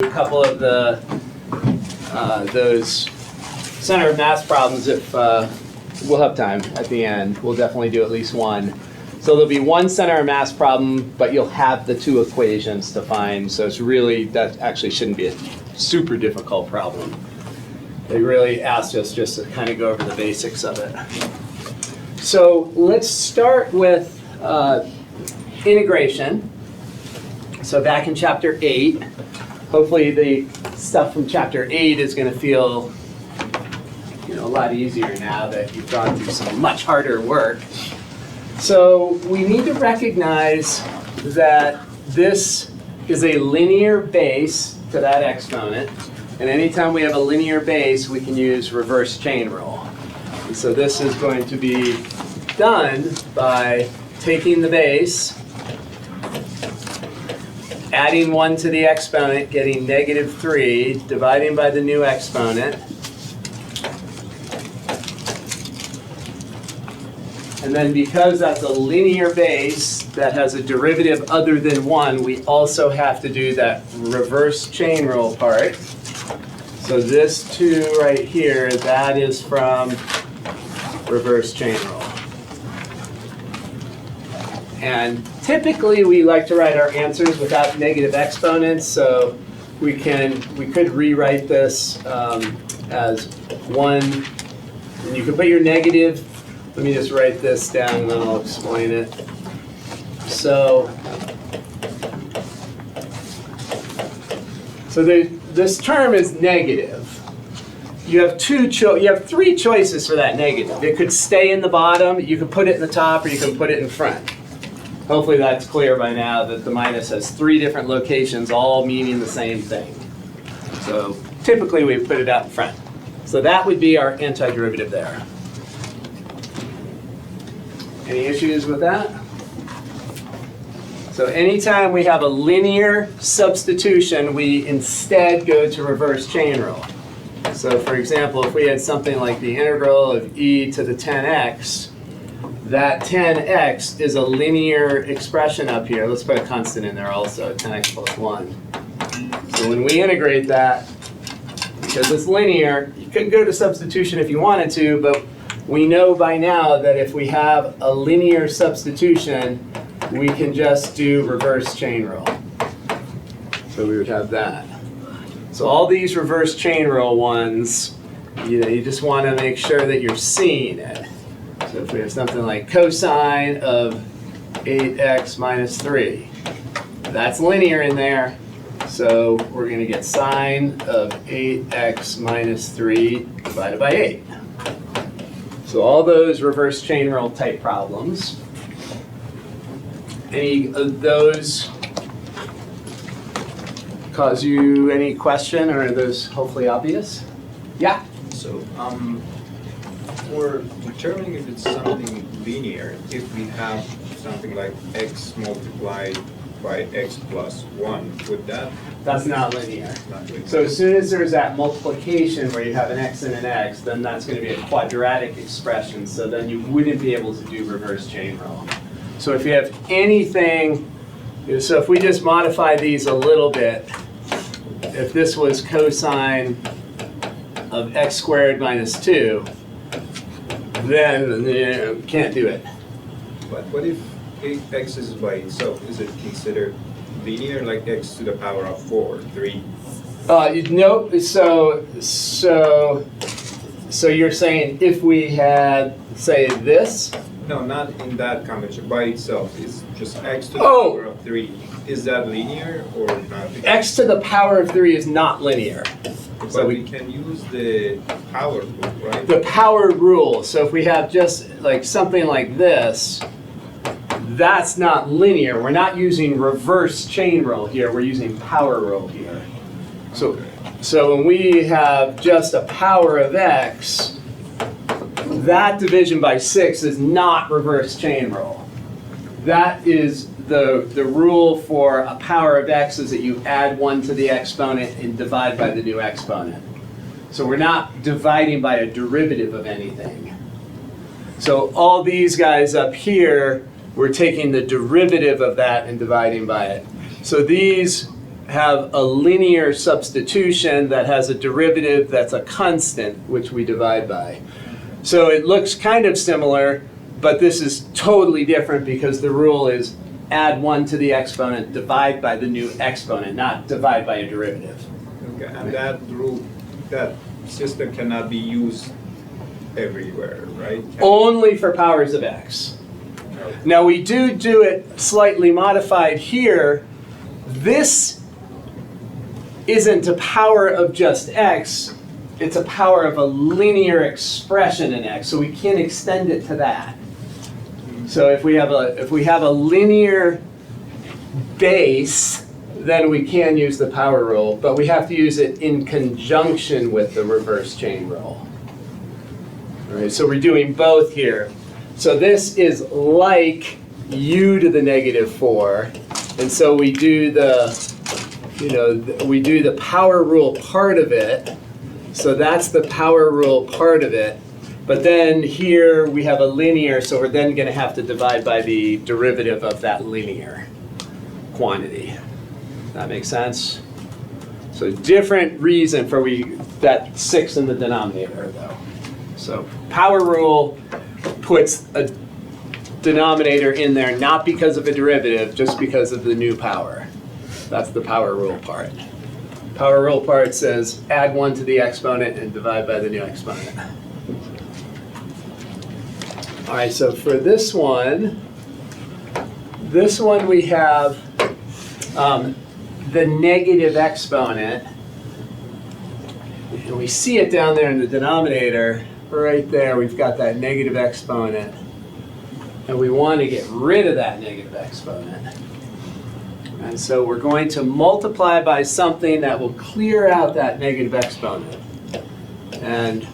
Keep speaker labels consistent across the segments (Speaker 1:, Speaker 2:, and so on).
Speaker 1: a couple of the those center of mass problems if we'll have time at the end. We'll definitely do at least one. So there'll be one center of mass problem, but you'll have the two equations to find. So it's really, that actually shouldn't be a super difficult problem. They really asked us just to kind of go over the basics of it. So let's start with integration. So back in chapter 8, hopefully the stuff from chapter 8 is going to feel a lot easier now that you've gone through some much harder work. So we need to recognize that this is a linear base to that exponent. And anytime we have a linear base, we can use reverse chain rule. And so this is going to be done by taking the base, adding 1 to the exponent, getting -3, dividing by the new exponent. And then because that's a linear base that has a derivative other than 1, we also have to do that reverse chain rule part. So this 2 right here, that is from reverse chain rule. And typically we like to write our answers without negative exponents, so we could rewrite this as 1, and you can put your negative. Let me just write this down and then I'll explain it. So this term is negative. You have 3 choices for that negative. It could stay in the bottom, you can put it in the top, or you can put it in front. Hopefully that's clear by now that the minus has 3 different locations, all meaning the same thing. So typically we put it out in front. So that would be our antiderivative there. Any issues with that? So anytime we have a linear substitution, we instead go to reverse chain rule. So for example, if we had something like the integral of e to the 10x, that 10x is a linear expression up here. Let's put a constant in there also, 10x plus 1. So when we integrate that, because it's linear, you could go to substitution if you wanted to, but we know by now that if we have a linear substitution, we can just do reverse chain rule. So we would have that. So all these reverse chain rule ones, you just want to make sure that you're seeing it. So if we have something like cosine of 8x minus 3, that's linear in there. So we're going to get sine of 8x minus 3 divided by 8. So all those reverse chain rule type problems. Any of those cause you any question, or are those hopefully obvious? Yeah?
Speaker 2: So for determining if it's something linear, if we have something like x multiplied by x plus 1, would that?
Speaker 1: That's not linear.
Speaker 2: Not linear.
Speaker 1: So as soon as there's that multiplication where you have an x and an x, then that's going to be a quadratic expression. So then you wouldn't be able to do reverse chain rule. So if you have anything, so if we just modify these a little bit, if this was cosine of x squared minus 2, then you can't do it.
Speaker 2: But what if x is by itself? Is it considered linear, like x to the power of 4, 3?
Speaker 1: No, so you're saying if we had, say, this?
Speaker 2: No, not in that convention. By itself, it's just x to the power of 3. Is that linear or not?
Speaker 1: X to the power of 3 is not linear.
Speaker 2: But
Speaker 1: So
Speaker 2: we can use the power rule, right?
Speaker 1: The power rule. So if we have just like something like this, that's not linear. We're not using reverse chain rule here. We're using power rule here. So when we have just a power of x, that division by 6 is not reverse chain rule. That is the rule for a power of x is that you add 1 to the exponent and divide by the new exponent. So we're not dividing by a derivative of anything. So all these guys up here, we're taking the derivative of that and dividing by it. So these have a linear substitution that has a derivative that's a constant, which we divide by. So it looks kind of similar, but this is totally different because the rule is add 1 to the exponent, divide by the new exponent, not divide by a derivative.
Speaker 2: Okay, and that rule, that system cannot be used everywhere, right?
Speaker 1: Only for powers of x. Now we do it slightly modified here. This isn't a power of just x, it's a power of a linear expression in x, so we can extend it to that. So if we have a linear base, then we can use the power rule, but we have to use it in conjunction with the reverse chain rule. All right, so we're doing both here. So this is like u to the negative 4, and so we do the, we do the power rule part of it. So that's the power rule part of it. But then here we have a linear, so we're then going to have to divide by the derivative of that linear quantity. That makes sense? So different reason for that 6 in the denominator, though. So power rule puts a denominator in there not because of a derivative, just because of the new power. That's the power rule part. Power rule part says add 1 to the exponent and divide by the new exponent. All right, so for this one we have the negative exponent. And we see it down there in the denominator. Right there, we've got that negative exponent. And we want to get rid of that negative exponent. And so we're going to multiply by something that will clear out that negative exponent. And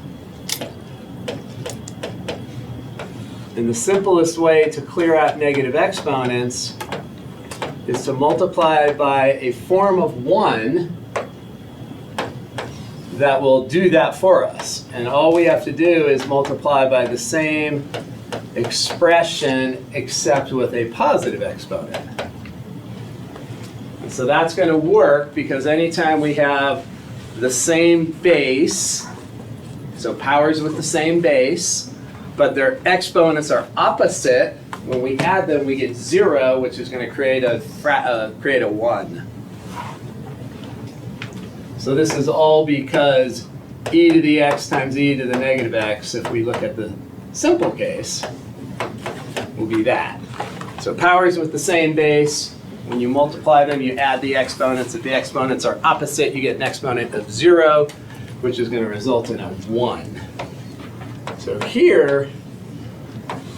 Speaker 1: the simplest way to clear out negative exponents is to multiply by a form of 1 that will do that for us. And all we have to do is multiply by the same expression except with a positive exponent. And so that's going to work because anytime we have the same base, so powers with the same base, but their exponents are opposite, when we add them we get 0, which is going to create a 1. So this is all because e to the x times e to the negative x, if we look at the simple case, will be that. So powers with the same base, when you multiply them, you add the exponents. If the exponents are opposite, you get an exponent of 0, which is going to result in a 1. So here,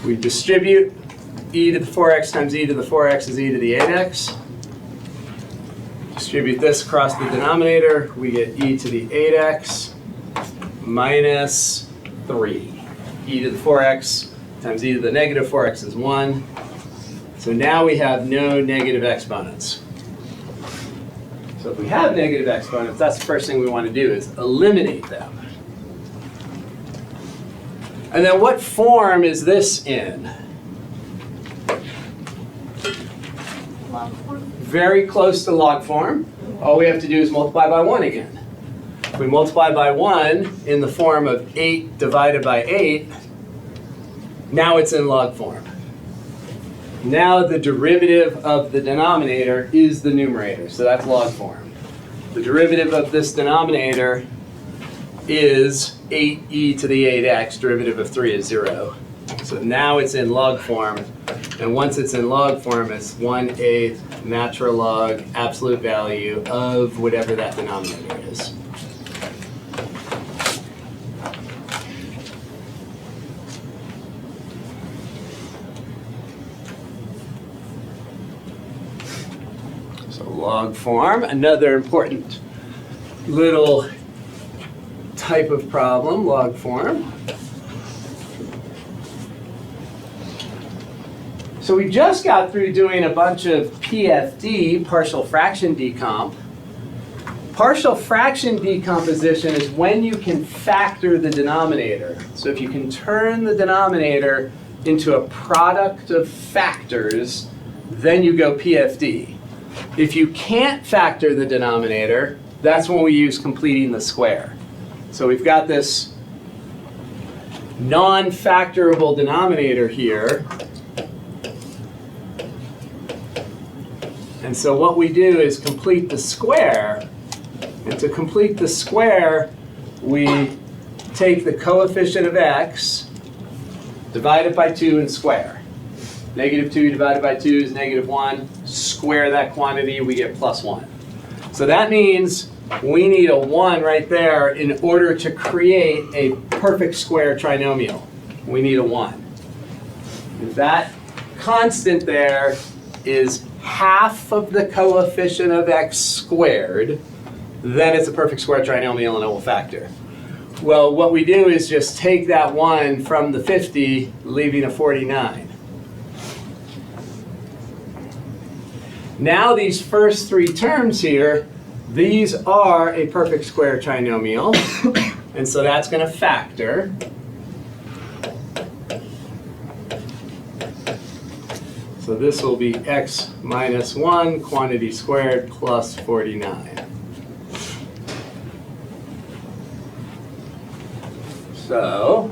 Speaker 1: we distribute e to the 4x times e to the 4x is e to the 8x. Distribute this across the denominator, we get e to the 8x minus 3. E to the 4x times e to the negative 4x is 1. So now we have no negative exponents. So if we have negative exponents, that's the first thing we want to do is eliminate them. And then what form is this in?
Speaker 3: Log form.
Speaker 1: Very close to log form. All we have to do is multiply by 1 again. If we multiply by 1 in the form of 8 divided by 8, now it's in log form. Now the derivative of the denominator is the numerator, so that's log form. The derivative of this denominator is 8e to the 8x, derivative of 3 is 0. So now it's in log form, and once it's in log form, it's 1/8 natural log absolute value of whatever that denominator is. So log form, another important little type of problem, log form. So we just got through doing a bunch of PFD, partial fraction decomp. Partial fraction decomposition is when you can factor the denominator. So if you can turn the denominator into a product of factors, then you go PFD. If you can't factor the denominator, that's when we use completing the square. So we've got this non-factorable denominator here. And so what we do is complete the square. And to complete the square, we take the coefficient of x, divide it by 2, and square. Negative 2 divided by 2 is negative 1. Square that quantity, we get plus 1. So that means we need a 1 right there in order to create a perfect square trinomial. We need a 1. If that constant there is half of the coefficient of x squared, then it's a perfect square trinomial and it will factor. Well, what we do is just take that 1 from the 50, leaving a 49. Now these first 3 terms here, these are a perfect square trinomial, and so that's going to factor. So this will be x minus 1 quantity squared plus 49. So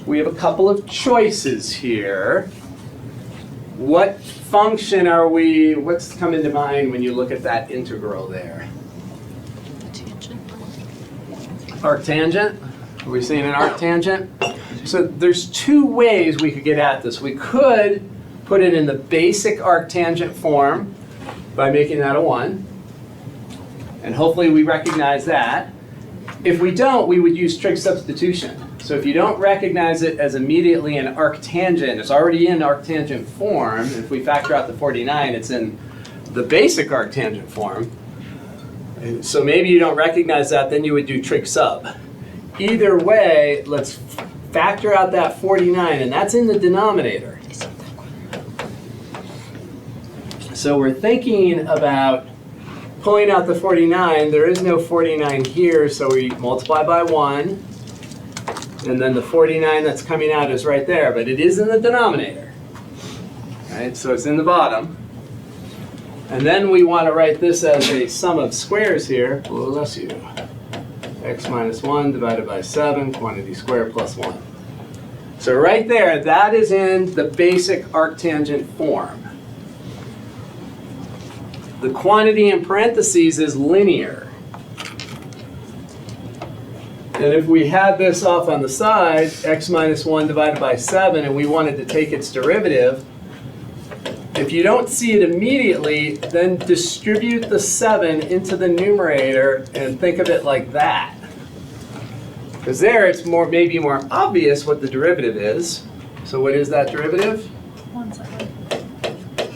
Speaker 1: we have a couple of choices here. What function are we, what's come into mind when you look at that integral there? Arctangent? Are we seeing an arctangent? So there's 2 ways we could get at this. We could put it in the basic arctangent form by making that a 1. And hopefully we recognize that. If we don't, we would use trig substitution. So if you don't recognize it as immediately an arctangent, it's already in arctangent form. If we factor out the 49, it's in the basic arctangent form. So maybe you don't recognize that, then you would do trig sub. Either way, let's factor out that 49, and that's in the denominator. So we're thinking about pulling out the 49. There is no 49 here, so we multiply by 1. And then the 49 that's coming out is right there, but it is in the denominator. Right? So it's in the bottom. And then we want to write this as a sum of squares here. Well, bless you. X minus 1 divided by 7, quantity squared plus 1. So right there, that is in the basic arctangent form. The quantity in parentheses is linear. And if we had this off on the side, x minus 1 divided by 7, and we wanted to take its derivative, if you don't see it immediately, then distribute the 7 into the numerator and think of it like that. Because there it's maybe more obvious what the derivative is. So what is that derivative?
Speaker 3: 1/7.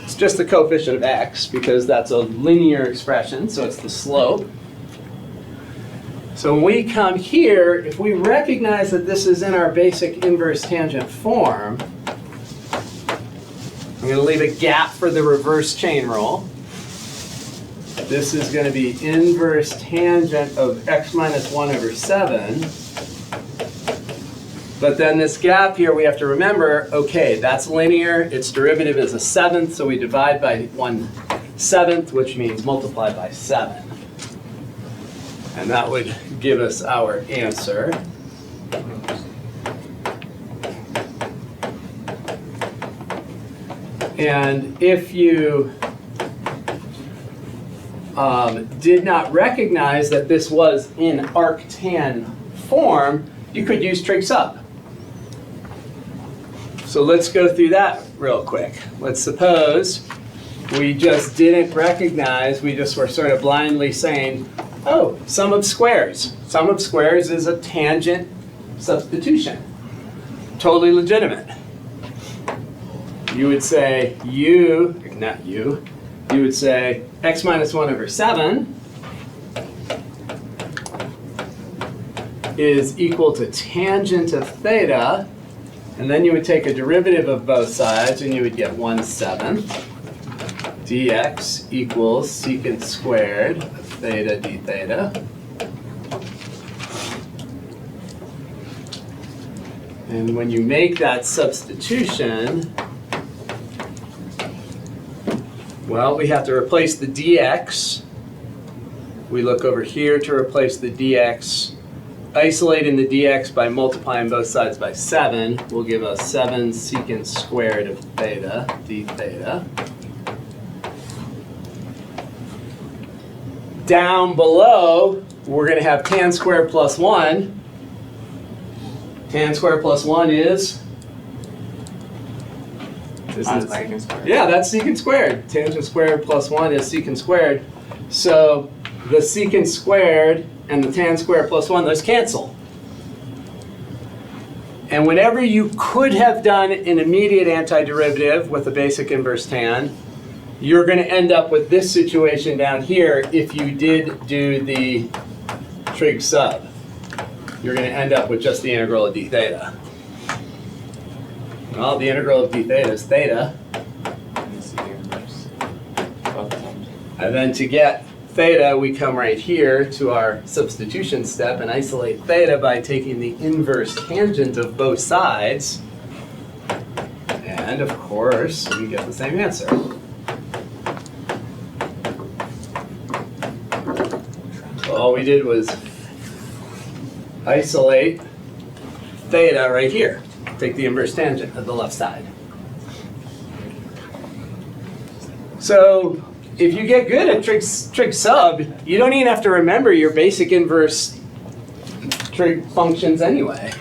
Speaker 1: It's just the coefficient of x, because that's a linear expression, so it's the slope. So when we come here, if we recognize that this is in our basic inverse tangent form, I'm going to leave a gap for the reverse chain rule. This is going to be inverse tangent of x minus 1 over 7. But then this gap here, we have to remember, okay, that's linear. Its derivative is a 7th, so we divide by 1/7, which means multiply by 7. And that would give us our answer. And if you did not recognize that this was in arctan form, you could use trig sub. So let's go through that real quick. Let's suppose we just didn't recognize, we just were sort of blindly saying, oh, sum of squares. Sum of squares is a tangent substitution. Totally legitimate. You would say you would say x minus 1 over 7 is equal to tangent of theta, and then you would take a derivative of both sides and you would get 1/7 dx equals secant squared of theta d theta. And when you make that substitution, Well, we have to replace the dx. We look over here to replace the dx. Isolating the dx by multiplying both sides by 7 will give us 7 secant squared of theta, d theta. Down below, we're going to have tan squared plus 1. Tan squared plus 1 is? This is
Speaker 4: secant squared.
Speaker 1: Yeah, that's secant squared. Tangent squared plus 1 is secant squared. So the secant squared and the tan squared plus 1, those cancel. And whenever you could have done an immediate antiderivative with a basic inverse tan, you're going to end up with this situation down here if you did do the trig sub. You're going to end up with just the integral of d theta. Well, the integral of d theta is theta.
Speaker 4: And the secant inverse. Both times.
Speaker 1: And then to get theta, we come right here to our substitution step and isolate theta by taking the inverse tangent of both sides. And of course, we get the same answer. So all we did was isolate theta right here. Take the inverse tangent of the left side. So if you get good at trig sub, you don't even have to remember your basic inverse trig functions anyway.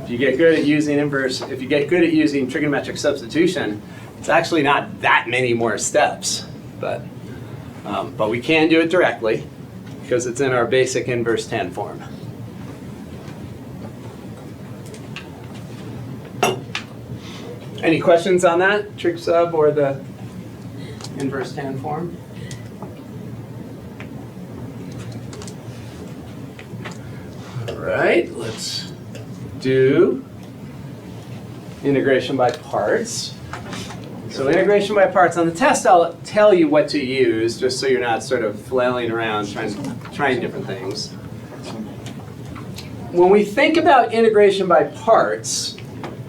Speaker 1: If you get good at using trigonometric substitution, it's actually not that many more steps, but we can do it directly because it's in our basic inverse tan form. Any questions on that, trig sub or the inverse tan form? All right, let's do integration by parts. So integration by parts, on the test I'll tell you what to use just so you're not sort of flailing around trying different things. When we think about integration by parts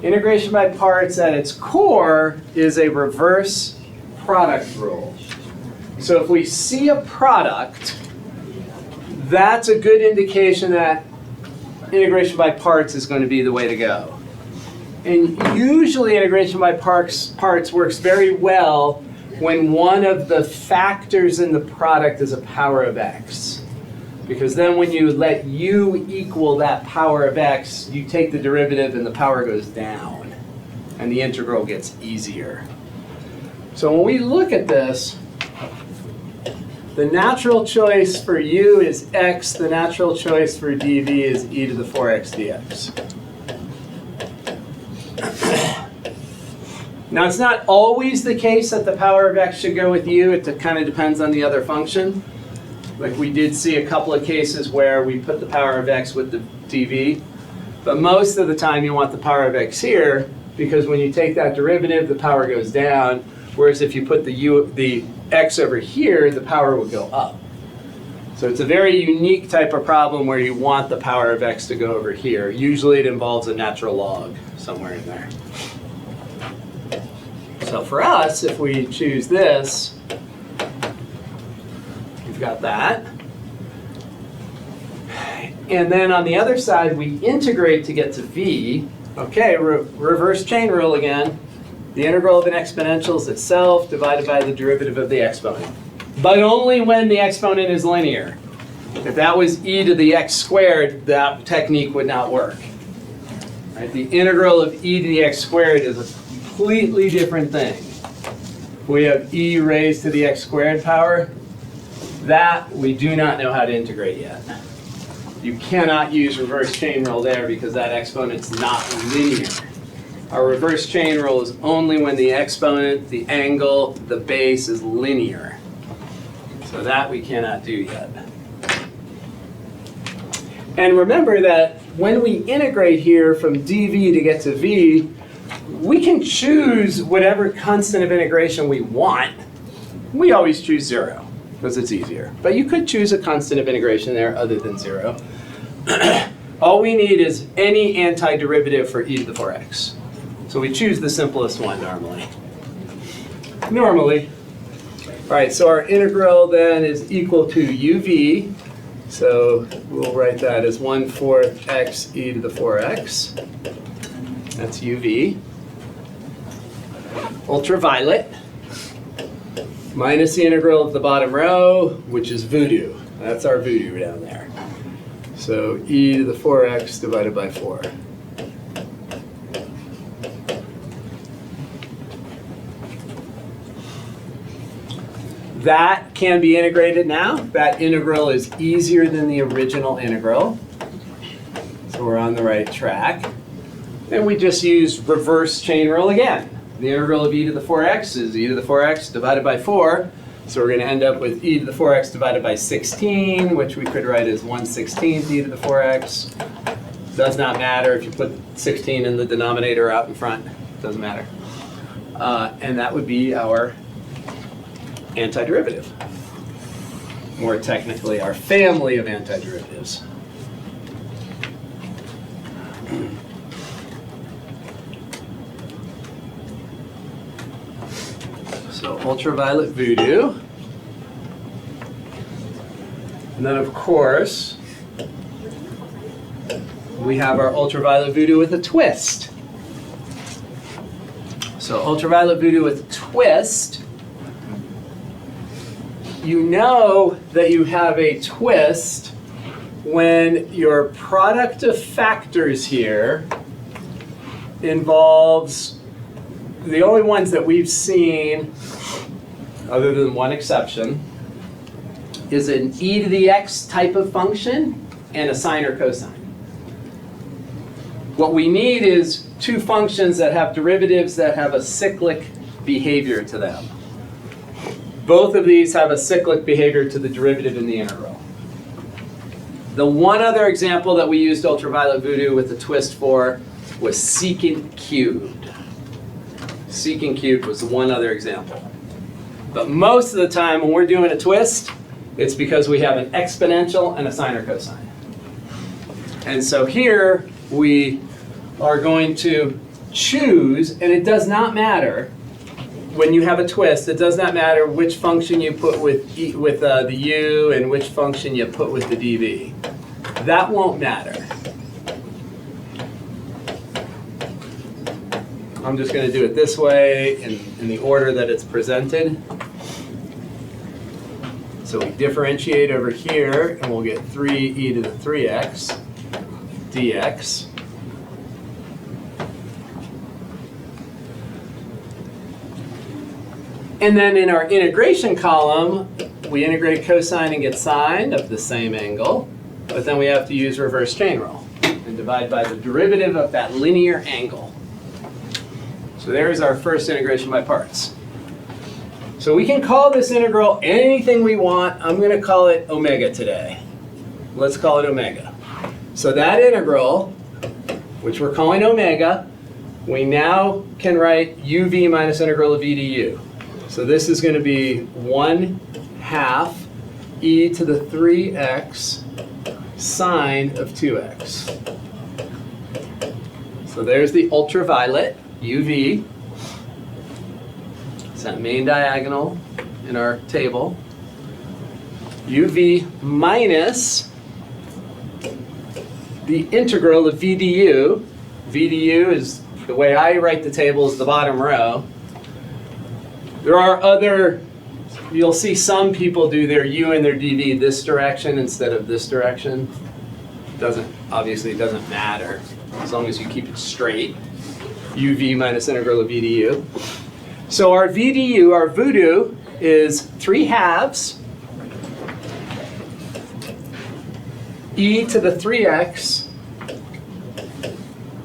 Speaker 1: at its core is a reverse product rule. So if we see a product, that's a good indication that integration by parts is going to be the way to go. And usually integration by parts works very well when one of the factors in the product is a power of x. Because then when you let u equal that power of x, you take the derivative and the power goes down. And the integral gets easier. So when we look at this, the natural choice for u is x. The natural choice for dv is e to the 4x dx. Now, it's not always the case that the power of x should go with u. It kind of depends on the other function. Like we did see a couple of cases where we put the power of x with the dv. But most of the time you want the power of x here because when you take that derivative, the power goes down. Whereas if you put the x over here, the power would go up. So it's a very unique type of problem where you want the power of x to go over here. Usually it involves a natural log somewhere in there. So for us, if we choose this, we've got that. And then on the other side, we integrate to get to v. Okay, reverse chain rule again. The integral of an exponential is itself divided by the derivative of the exponent. But only when the exponent is linear. If that was e to the x squared, that technique would not work. Right? The integral of e to the x squared is a completely different thing. We have e raised to the x squared power. That we do not know how to integrate yet. You cannot use reverse chain rule there because that exponent's not linear. Our reverse chain rule is only when the exponent, the angle, the base is linear. So that we cannot do yet. And remember that when we integrate here from dv to get to v, we can choose whatever constant of integration we want. We always choose 0 because it's easier. But you could choose a constant of integration there other than 0. All we need is any antiderivative for e to the 4x. So we choose the simplest one normally. All right, so our integral then is equal to uv. So we'll write that as 1/4 x e to the 4x. That's uv. Ultraviolet minus the integral of the bottom row, which is voodoo. That's our voodoo down there. So e to the 4x divided by 4. That can be integrated now. That integral is easier than the original integral. So we're on the right track. And we just use reverse chain rule again. The integral of e to the 4x is e to the 4x divided by 4. So we're going to end up with e to the 4x divided by 16, which we could write as 1/16 e to the 4x. Does not matter if you put 16 in the denominator out in front. Doesn't matter. And that would be our antiderivative. More technically, our family of antiderivatives. So ultraviolet voodoo. And then of course, we have our ultraviolet voodoo with a twist. So ultraviolet voodoo with a twist. You know that you have a twist when your product of factors here involves, the only ones that we've seen, other than one exception, is an e to the x type of function and a sine or cosine. What we need is two functions that have derivatives that have a cyclic behavior to them. Both of these have a cyclic behavior to the derivative in the integral. The one other example that we used ultraviolet voodoo with a twist for was secant cubed. Secant cubed was the one other example. But most of the time when we're doing a twist, it's because we have an exponential and a sine or cosine. And so here we are going to choose, and it does not matter when you have a twist, it does not matter which function you put with the u and which function you put with the dv. That won't matter. I'm just going to do it this way in the order that it's presented. So we differentiate over here, and we'll get 3e to the 3x dx. And then in our integration column, we integrate cosine and get sine of the same angle, but then we have to use reverse chain rule and divide by the derivative of that linear angle. So there's our first integration by parts. So we can call this integral anything we want. I'm going to call it omega today. Let's call it omega. So that integral, which we're calling omega, we now can write uv minus integral of e to u. So this is going to be 1/2 e to the 3x sine of 2x. So there's the ultraviolet, uv. It's that main diagonal in our table. uv minus the integral of v du. v du is, the way I write the table, is the bottom row. There are other, you'll see some people do their u and their dv this direction instead of this direction. Obviously it doesn't matter as long as you keep it straight. uv minus integral of v du. So our v du, our voodoo, is 3/2 e to the 3x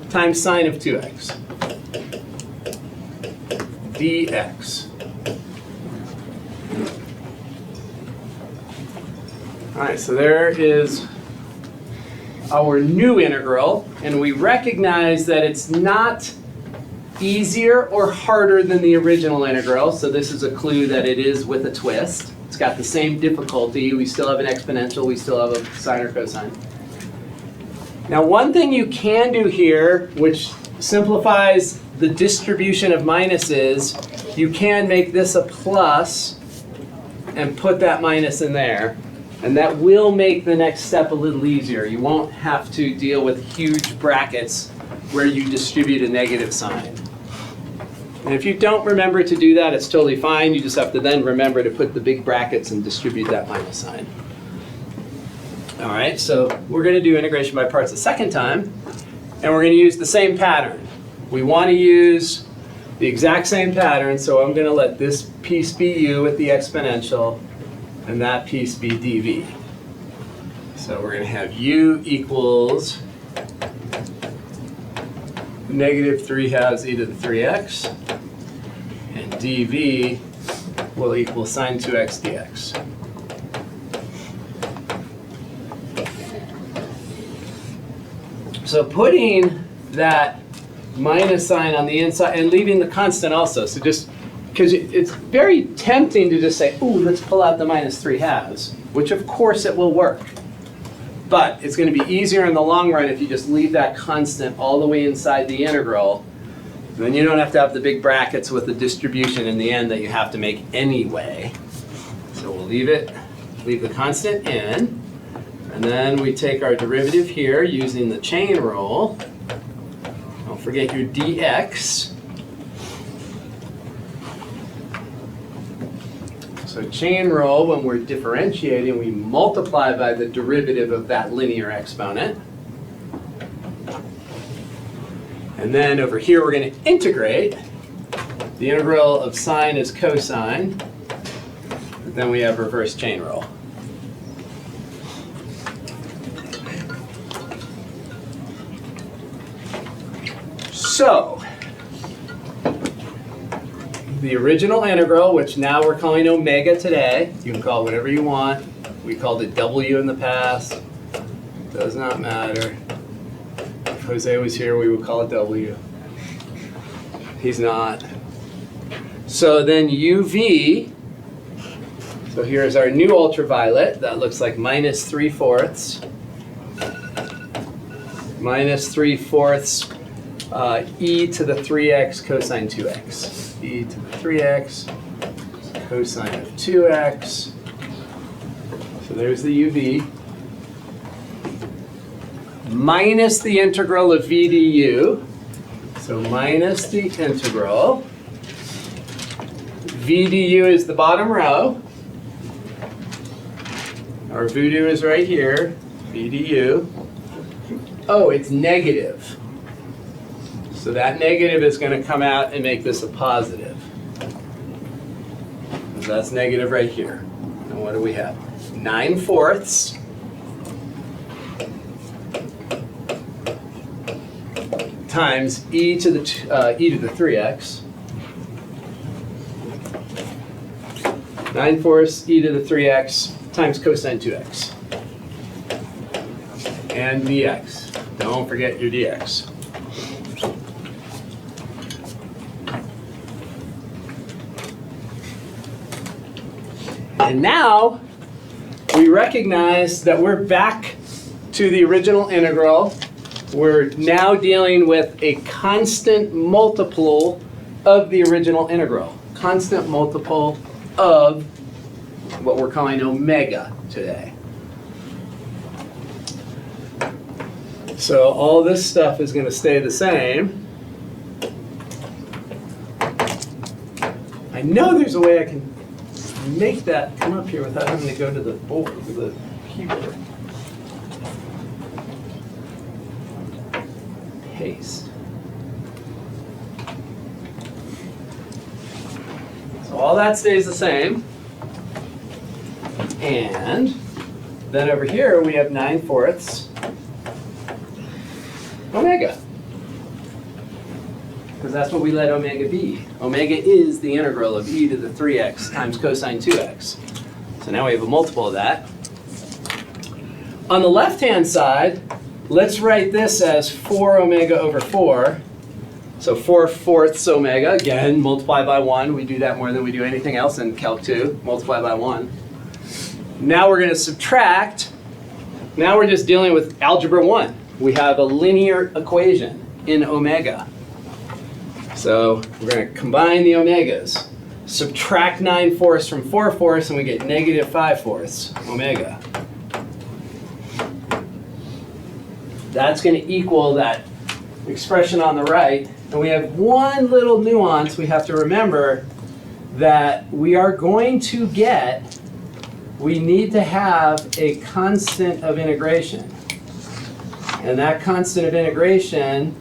Speaker 1: times sine of 2x dx. All right, so there is our new integral, and we recognize that it's not easier or harder than the original integral, so this is a clue that it is with a twist. It's got the same difficulty. We still have an exponential. We still have a sine or cosine. Now, one thing you can do here, which simplifies the distribution of minuses, you can make this a plus and put that minus in there. And that will make the next step a little easier. You won't have to deal with huge brackets where you distribute a negative sign. And if you don't remember to do that, it's totally fine. You just have to then remember to put the big brackets and distribute that minus sign. All right, so we're going to do integration by parts a second time, and we're going to use the same pattern. We want to use the exact same pattern, so I'm going to let this piece be u with the exponential, and that piece be dv. So we're going to have u equals negative 3 halves e to the 3x, and dv will equal sine 2x dx. So putting that minus sign on the inside and leaving the constant also, so just, because it's very tempting to just say, ooh, let's pull out the minus 3 halves, which of course it will work. But it's going to be easier in the long run if you just leave that constant all the way inside the integral. Then you don't have to have the big brackets with the distribution in the end that you have to make anyway. So we'll leave the constant in. And then we take our derivative here using the chain rule. Don't forget your dx. So chain rule, when we're differentiating, we multiply by the derivative of that linear exponent. And then over here, we're going to integrate. The integral of sine is cosine. But then we have reverse chain rule. So, the original integral, which now we're calling omega today, you can call it whatever you want. We called it W in the past. Does not matter. If Jose was here, we would call it W. He's not. So then UV, so here's our new ultraviolet. That looks like minus 3/4. Minus 3/4 e to the 3x cosine 2x. E to the 3x cosine of 2x. So there's the UV. Minus the integral of v du. So minus the integral. v du is the bottom row. Our voodoo is right here. v du. Oh, it's negative. So that negative is going to come out and make this a positive. So that's negative right here. And what do we have? 9/4 times e to the 3x. 9/4 e to the 3x times cosine 2x. And dx. Don't forget your dx. And now we recognize that we're back to the original integral. We're now dealing with a constant multiple of the original integral. Constant multiple of what we're calling omega today. So all this stuff is going to stay the same. I know there's a way I can make that come up here without having to go to the board, to the keyboard. Paste. So all that stays the same. And then over here we have 9/4 omega. Because that's what we let omega be. Omega is the integral of e to the 3x times cosine 2x. So now we have a multiple of that. On the left-hand side, let's write this as 4 omega over 4. So 4/4 omega, again, multiply by 1. We do that more than we do anything else in Calc 2, multiply by 1. Now we're going to subtract. Now we're just dealing with algebra 1. We have a linear equation in omega. So we're going to combine the omegas. subtract 9/4 from 4/4, and we get negative 5/4 omega. That's going to equal that expression on the right. And we have one little nuance we have to remember, that we are going to get, we need to have a constant of integration. And that constant of integration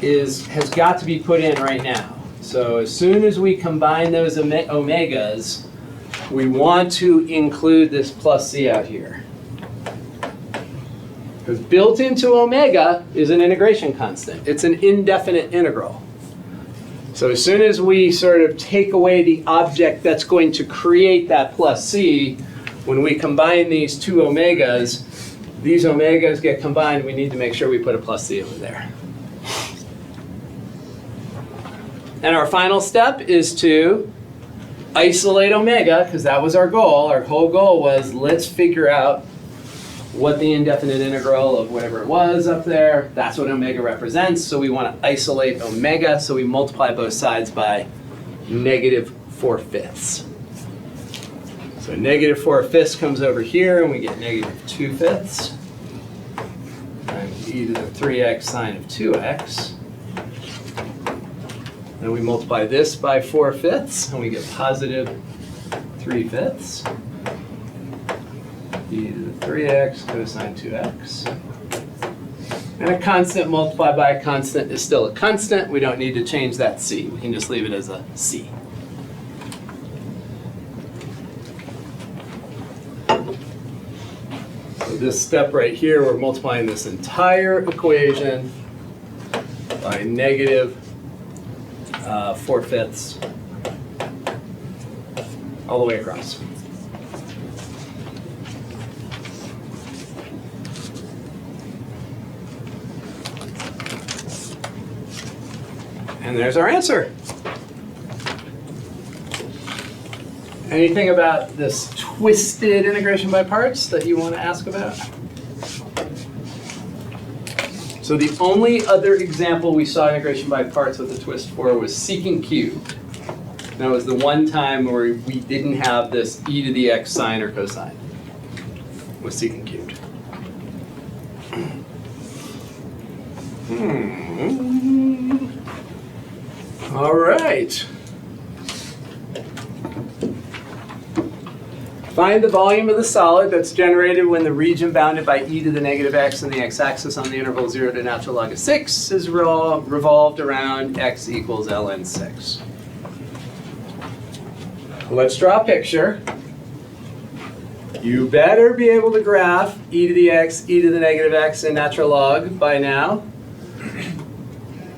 Speaker 1: has got to be put in right now. So as soon as we combine those omegas, we want to include this plus c out here. Because built into omega is an integration constant. It's an indefinite integral. So as soon as we sort of take away the object that's going to create that plus c, when we combine these two omegas, these omegas get combined. We need to make sure we put a plus c over there. And our final step is to isolate omega, because that was our goal. Our whole goal was, let's figure out what the indefinite integral of whatever it was up there, that's what omega represents. So we want to isolate omega, so we multiply both sides by negative 4/5. So negative 4/5 comes over here, and we get negative 2/5 times e to the 3x sine of 2x. Then we multiply this by 4/5, and we get positive 3/5. E to the 3x cosine 2x. And a constant multiplied by a constant is still a constant. We don't need to change that c. We can just leave it as a c. So this step right here, we're multiplying this entire equation by negative 4/5 all the way across. And there's our answer. Anything about this twisted integration by parts that you want to ask about? So the only other example we saw integration by parts with a twist for was secant cubed. That was the one time where we didn't have this e to the x sine or cosine with secant cubed. All right. Find the volume of the solid that's generated when the region bounded by e to the negative x and the x-axis on the interval 0 to natural log of 6 is revolved around x equals ln 6. Let's draw a picture. You better be able to graph e to the x, e to the negative x in natural log by now.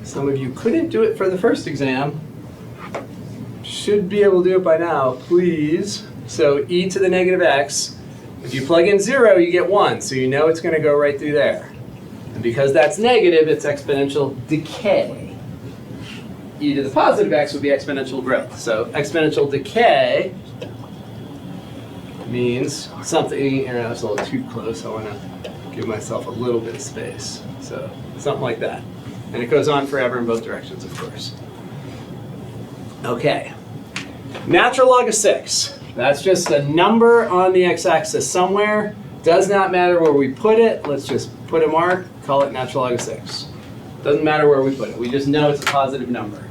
Speaker 1: Some of you couldn't do it for the first exam. Should be able to do it by now, please. So e to the negative x, if you plug in 0, you get 1, so you know it's going to go right through there. And because that's negative, it's exponential decay. E to the positive x would be exponential growth. So exponential decay means something, here that's a little too close, I want to give myself a little bit of space. So something like that. And it goes on forever in both directions, of course. Okay. Natural log of 6. That's just a number on the x-axis somewhere. Does not matter where we put it. Let's just put a mark, call it natural log of 6. Doesn't matter where we put it. We just know it's a positive number.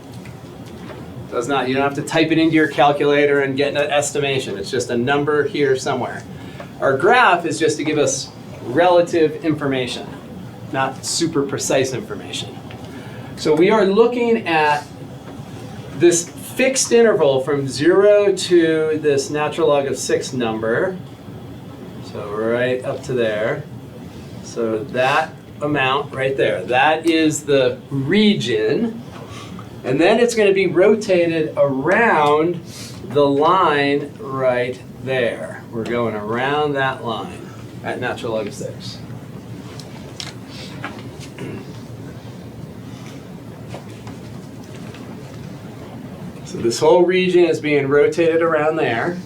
Speaker 1: Does not, you don't have to type it into your calculator and get an estimation. It's just a number here somewhere. Our graph is just to give us relative information, not super precise information. So we are looking at this fixed interval from 0 to this natural log of 6 number. So right up to there. So that amount right there, that is the region. And then it's going to be rotated around the line right there. We're going around that line at natural log of 6. So this whole region is being rotated around there.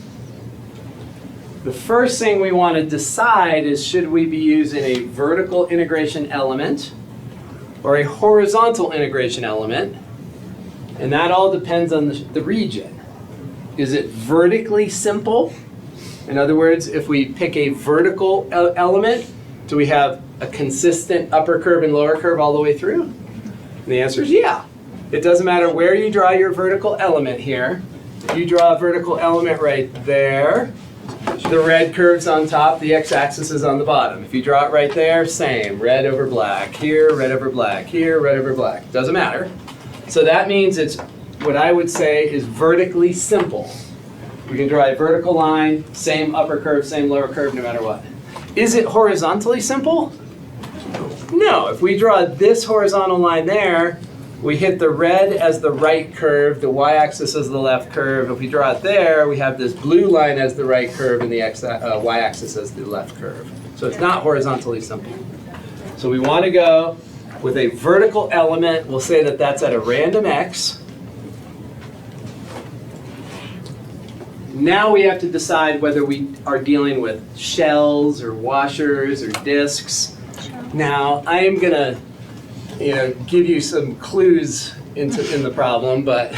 Speaker 1: The first thing we want to decide is, should we be using a vertical integration element or a horizontal integration element? And that all depends on the region. Is it vertically simple? In other words, if we pick a vertical element, do we have a consistent upper curve and lower curve all the way through? And the answer is yeah. It doesn't matter where you draw your vertical element here. If you draw a vertical element right there, the red curve's on top, the x-axis is on the bottom. If you draw it right there, same, red over black, here, red over black, here, red over black. Doesn't matter. So that means it's what I would say is vertically simple. We can draw a vertical line, same upper curve, same lower curve, no matter what. Is it horizontally simple? No. If we draw this horizontal line there, we hit the red as the right curve, the y-axis as the left curve. If we draw it there, we have this blue line as the right curve and the y-axis as the left curve. So it's not horizontally simple. So we want to go with a vertical element. We'll say that that's at a random x. Now we have to decide whether we are dealing with shells or washers or discs. Now I am going to give you some clues in the problem, but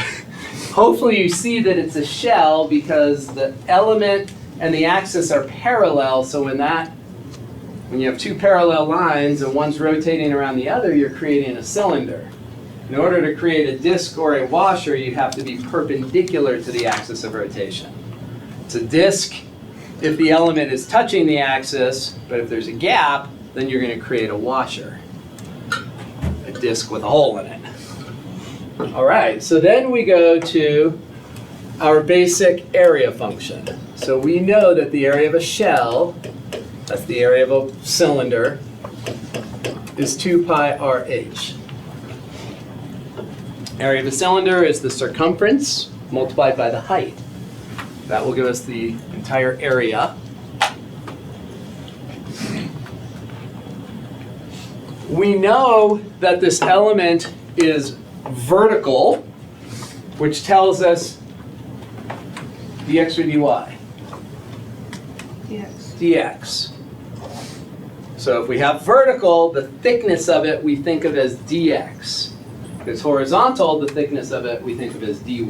Speaker 1: hopefully you see that it's a shell because the element and the axis are parallel, so when you have two parallel lines and one's rotating around the other, you're creating a cylinder. In order to create a disc or a washer, you have to be perpendicular to the axis of rotation. It's a disc if the element is touching the axis, but if there's a gap, then you're going to create a washer. Disc with a hole in it. All right, so then we go to our basic area function. So we know that the area of a shell, that's the area of a cylinder, is 2 pi RH. Area of a cylinder is the circumference multiplied by the height. That will give us the entire area. We know that this element is vertical, which tells us dx or dy? Dx. So if we have vertical, the thickness of it we think of as dx. If it's horizontal, the thickness of it we think of as dy.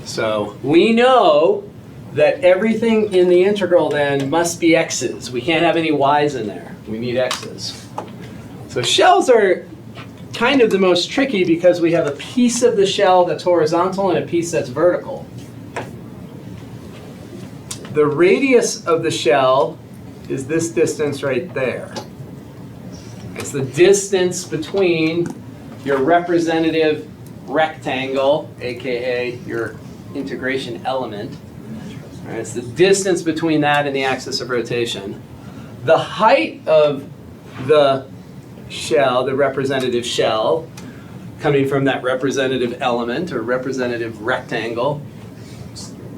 Speaker 1: So we know that everything in the integral then must be x's. We can't have any y's in there. We need x's. So shells are kind of the most tricky because we have a piece of the shell that's horizontal and a piece that's vertical. The radius of the shell is this distance right there. It's the distance between your representative rectangle, aka your integration element. And it's the distance between that and the axis of rotation. The height of the shell, the representative shell, coming from that representative element or representative rectangle,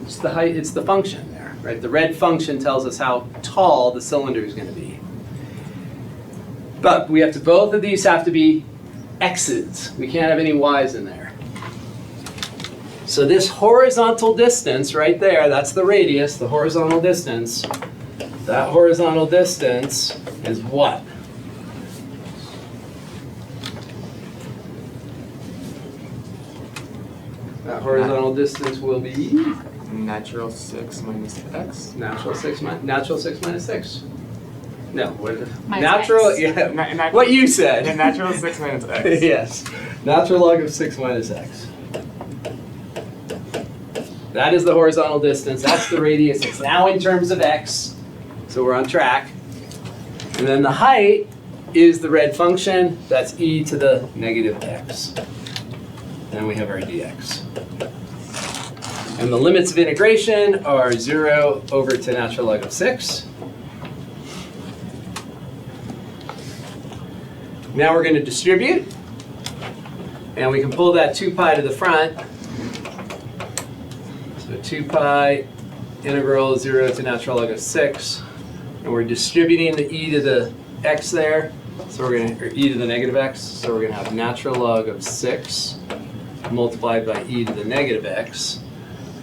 Speaker 1: it's the height, it's the function there, right? The red function tells us how tall the cylinder is going to be. But both of these have to be x's. We can't have any y's in there. So this horizontal distance right there, that's the radius, the horizontal distance. That horizontal distance is what? That horizontal distance will be
Speaker 4: Natural 6 minus x.
Speaker 1: natural 6 minus 6. No, what?
Speaker 3: Minus
Speaker 1: Natural,
Speaker 3: x.
Speaker 1: yeah. What you said.
Speaker 4: Yeah, natural 6 minus x.
Speaker 1: Yes. Natural log of 6 minus x. That is the horizontal distance. That's the radius. It's now in terms of x. So we're on track. And then the height is the red function. That's e to the negative x. And we have our dx. And the limits of integration are 0 over to natural log of 6. Now we're going to distribute. And we can pull that 2 pi to the front. So 2 pi integral 0 to natural log of 6. And we're distributing the e to the x there. So we're going to, or e to the negative x. So we're going to have natural log of 6 multiplied by e to the negative x.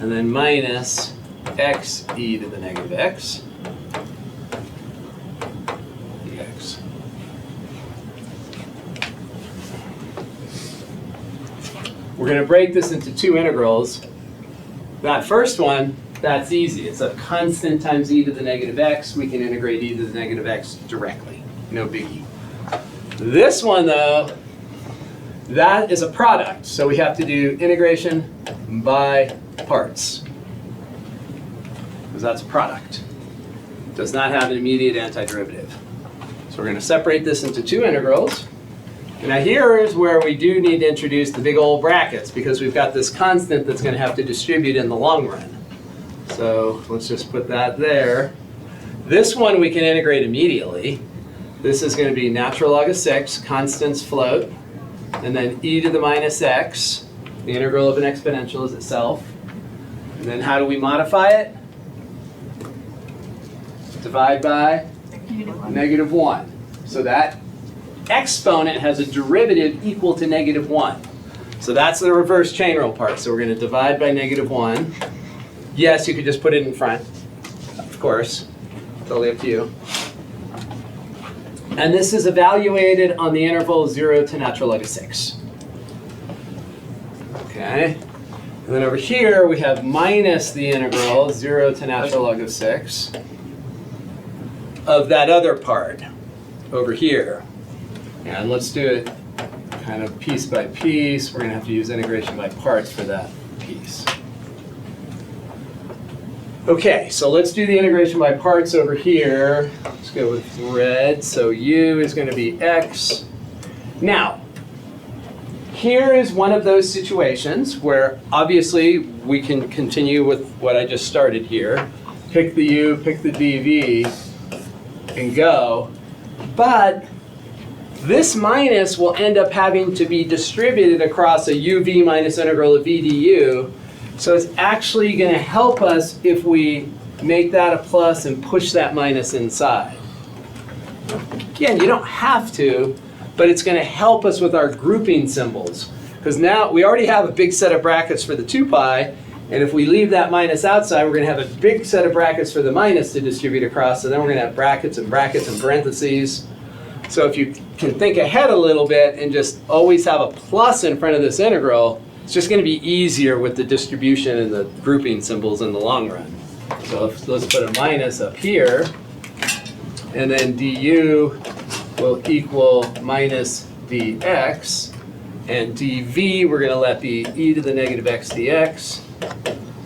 Speaker 1: And then minus x e to the negative x dx. we're going to break this into two integrals. That first one, that's easy. It's a constant times e to the negative x. We can integrate e to the negative x directly. No biggie. This one, though, that is a product. So we have to do integration by parts, because that's a product. It does not have an immediate antiderivative. So we're going to separate this into two integrals. And now here is where we do need to introduce the big old brackets, because we've got this constant that's going to have to distribute in the long run. So let's just put that there. This one we can integrate immediately. This is going to be natural log of 6, constants float, and then e to the minus x. The integral of an exponential is itself. And then how do we modify it? Divide by negative 1. So that exponent has a derivative equal to negative 1. So that's the reverse chain rule part. So we're going to divide by negative 1. Yes, you could just put it in front, of course. Totally up to you. And this is evaluated on the interval 0 to natural log of 6. Okay. And then over here we have minus the integral 0 to natural log of 6 of that other part over here. And let's do it kind of piece by piece. We're going to have to use integration by parts for that piece. Okay, so let's do the integration by parts over here. Let's go with red. So u is going to be x. Now, here is one of those situations where obviously we can continue with what I just started here. Pick the u, pick the dv, and go. But this minus will end up having to be distributed across a uv minus integral of v du. So it's actually going to help us if we make that a plus and push that minus inside. Again, you don't have to, but it's going to help us with our grouping symbols. Because now we already have a big set of brackets for the 2 pi, and if we leave that minus outside, we're going to have a big set of brackets for the minus to distribute across, and then we're going to have brackets and brackets and parentheses. So if you can think ahead a little bit and just always have a plus in front of this integral, it's just going to be easier with the distribution and the grouping symbols in the long run. So let's put a minus up here, and then du will equal minus dx, and dv we're going to let be e to the negative x dx.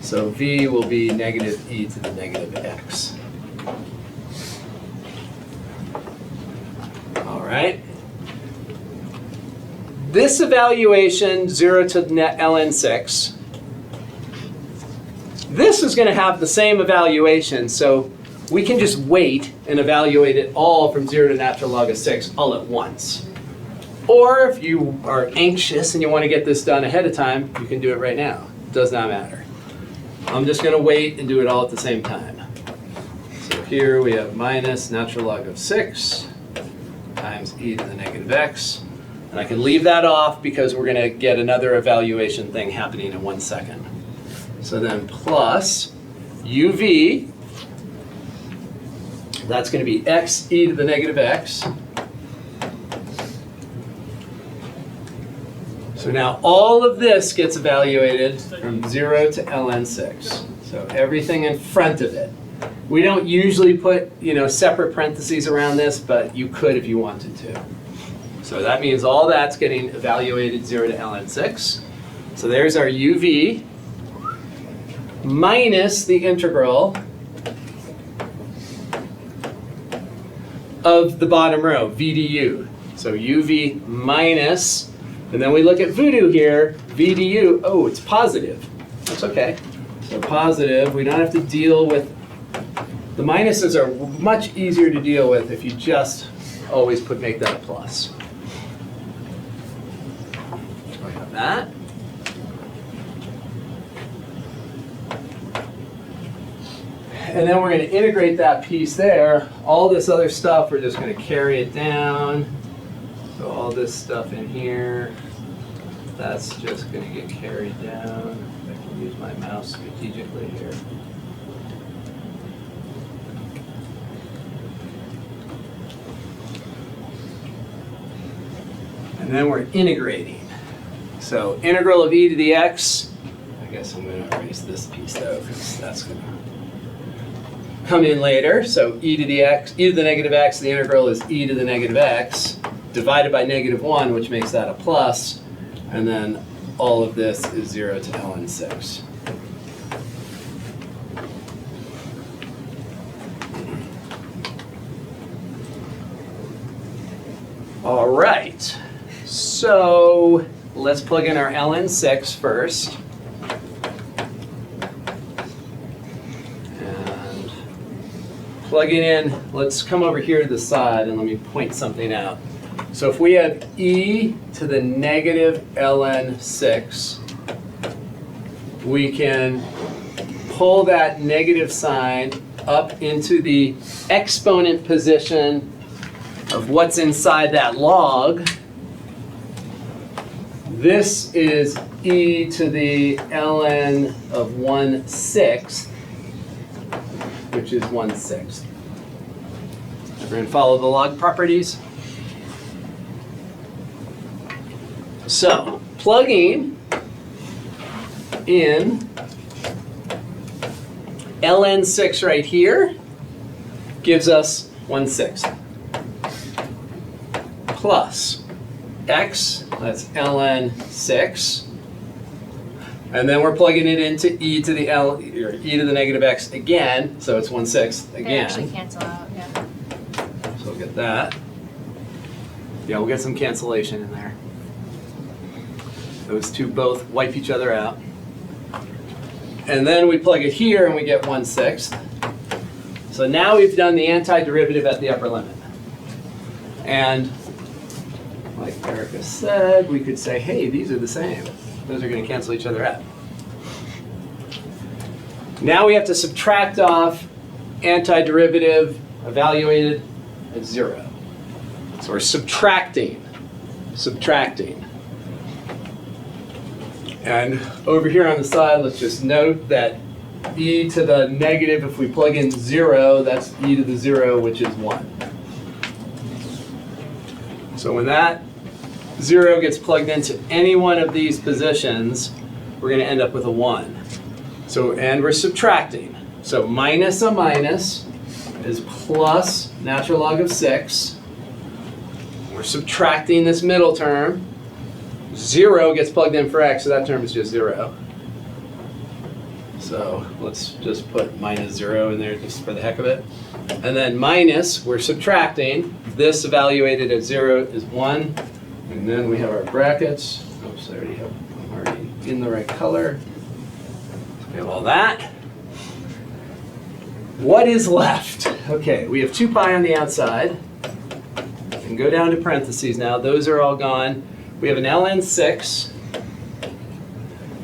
Speaker 1: So v will be negative e to the negative x. All right. This evaluation, 0 to net ln6, this is going to have the same evaluation, so we can just wait and evaluate it all from 0 to natural log of 6 all at once. Or if you are anxious and you want to get this done ahead of time, you can do it right now. It does not matter. I'm just going to wait and do it all at the same time. So here we have minus natural log of 6 times e to the negative x. And I can leave that off because we're going to get another evaluation thing happening in 1 second. So then plus uv, that's going to be x e to the negative x. So now all of this gets evaluated from 0 to ln6. So everything in front of it. We don't usually put, separate parentheses around this, but you could if you wanted to. So that means all that's getting evaluated 0 to ln6. So there's our uv minus the integral of the bottom row, v du. So uv minus, and then we look at voodoo here, v du, oh, it's positive. That's okay. So positive, we don't have to deal with, the minuses are much easier to deal with if you just always make that a plus. So I have that. And then we're going to integrate that piece there. All this other stuff, we're just going to carry it down. So all this stuff in here, that's just going to get carried down. I can use my mouse strategically here. And then we're integrating. So integral of e to the x, I guess I'm going to erase this piece though, because that's going to come in later. So e to the x, e to the negative x, the integral is e to the negative x divided by -1, which makes that a plus, and then all of this is 0 to ln 6. All right, so let's plug in our ln 6 first. And plugging in, let's come over here to the side and let me point something out. So if we have e to the negative ln 6, we can pull that negative sign up into the exponent position of what's inside that log. This is e to the ln of 1/6, which is 1/6. Everyone follow the log properties? So, plugging in ln 6 right here gives us 1/6. Plus x, that's ln 6. And then we're plugging it into e to the or e to the negative x again, so it's 1/6
Speaker 3: They
Speaker 1: again.
Speaker 3: actually cancel out, yeah.
Speaker 1: So we'll get that. Yeah, we'll get some cancellation in there. Those two both wipe each other out. And then we plug it here and we get 1/6. So now we've done the antiderivative at the upper limit. And like Erica said, we could say, hey, these are the same. Those are going to cancel each other out. Now we have to subtract off antiderivative evaluated at 0. So we're subtracting. And over here on the side, let's just note that e to the negative, if we plug in 0, that's e to the 0, which is 1. So when that 0 gets plugged into any one of these positions, we're going to end up with a 1. So, and we're subtracting. So minus a minus is plus natural log of 6. We're subtracting this middle term. 0 gets plugged in for x, so that term is just 0. So let's just put minus 0 in there just for the heck of it. And then minus, we're subtracting. This evaluated at 0 is 1. And then we have our brackets. Oops, I'm already in the right color. We have all that. What is left? Okay, we have 2 pi on the outside. And go down to parentheses now. Those are all gone. We have an ln 6.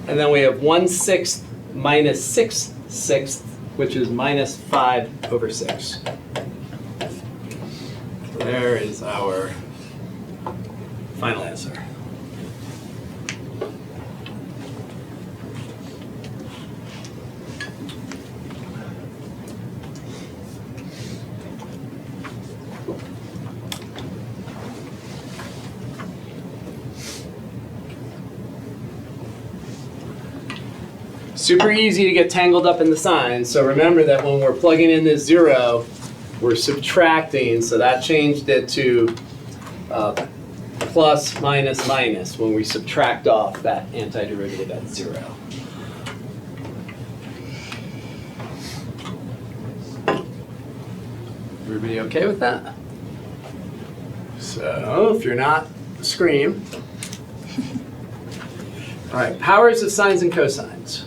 Speaker 1: And then we have 1/6 minus 6/6, which is minus 5/6. So there is our final answer. Super easy to get tangled up in the signs. So remember that when we're plugging in this 0, we're subtracting. So that changed it to plus, minus, minus when we subtract off that antiderivative at 0. Everybody okay with that? So if you're not, scream. All right, powers of sines and cosines.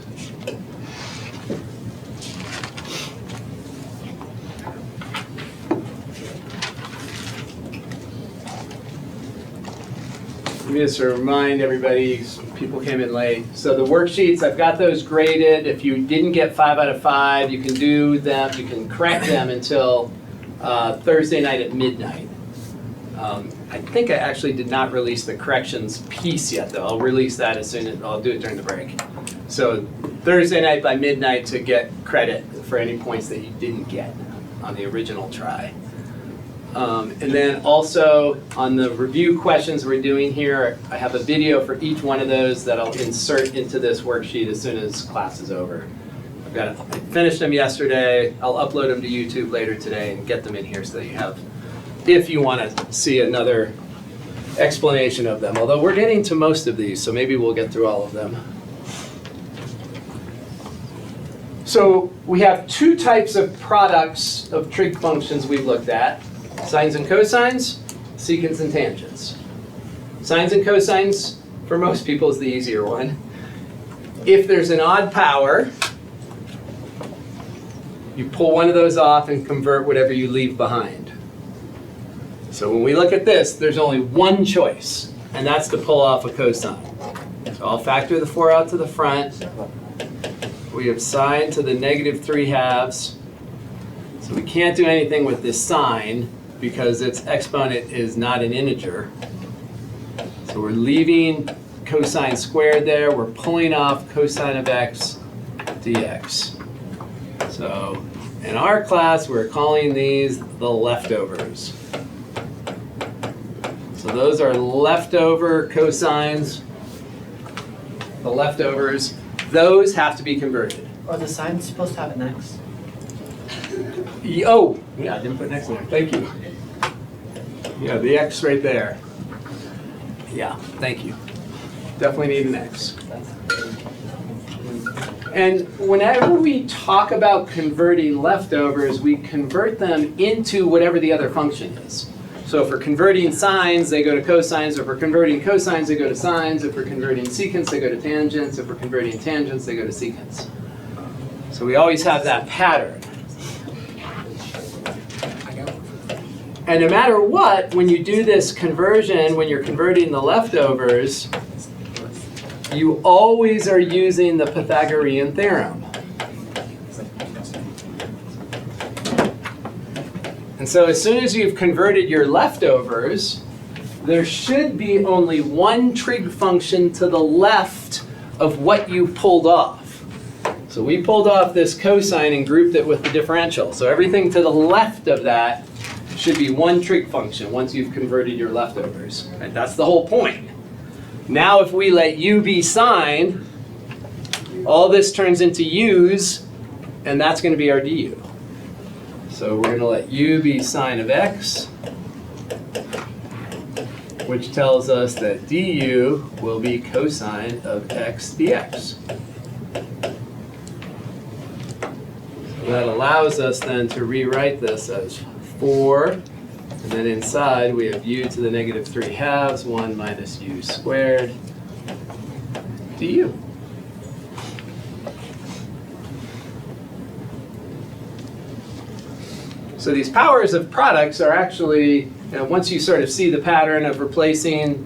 Speaker 1: Let me just remind everybody, some people came in late. So the worksheets, I've got those graded. If you didn't get 5 out of 5, you can do them, you can correct them until Thursday night at midnight. I think I actually did not release the corrections piece yet, though. I'll release that as soon as, I'll do it during the break. So Thursday night by midnight to get credit for any points that you didn't get on the original try. And then also on the review questions we're doing here, I have a video for each one of those that I'll insert into this worksheet as soon as class is over. I finished them yesterday. I'll upload them to YouTube later today and get them in here so that you have, if you want to see another explanation of them. Although we're getting to most of these, so maybe we'll get through all of them. So we have two types of products of trig functions we've looked at: sines and cosines, secants and tangents. Sines and cosines, for most people, is the easier one. If there's an odd power, you pull one of those off and convert whatever you leave behind. So when we look at this, there's only one choice, and that's to pull off a cosine. So I'll factor the 4 out to the front. We have sine to the -3/2. So we can't do anything with this sine because its exponent is not an integer. So we're leaving cosine squared there. We're pulling off cosine of x dx. So in our class, we're calling these the leftovers. So those are leftover cosines, the leftovers. Those have to be converted.
Speaker 5: Are the signs supposed to have an X?
Speaker 1: Oh, yeah, I didn't put an X in there. Thank you. Yeah, the X right there. Yeah, thank you. Definitely need an X. And whenever we talk about converting leftovers, we convert them into whatever the other function is. So if we're converting sines, they go to cosines. If we're converting cosines, they go to sines. If we're converting secants, they go to tangents. If we're converting tangents, they go to secants. So we always have that pattern. And no matter what, when you do this conversion, when you're converting the leftovers, you always are using the Pythagorean theorem. And so as soon as you've converted your leftovers, there should be only one trig function to the left of what you pulled off. So we pulled off this cosine and grouped it with the differential. So everything to the left of that should be one trig function once you've converted your leftovers. Right? That's the whole point. Now if we let u be sine, all this turns into u's, and that's going to be our du. So we're going to let u be sine of x, which tells us that du will be cosine of x dx. So that allows us then to rewrite this as 4, and then inside we have u to the -3/2, 1 minus u squared du. So these powers of products are actually, once you sort of see the pattern of replacing,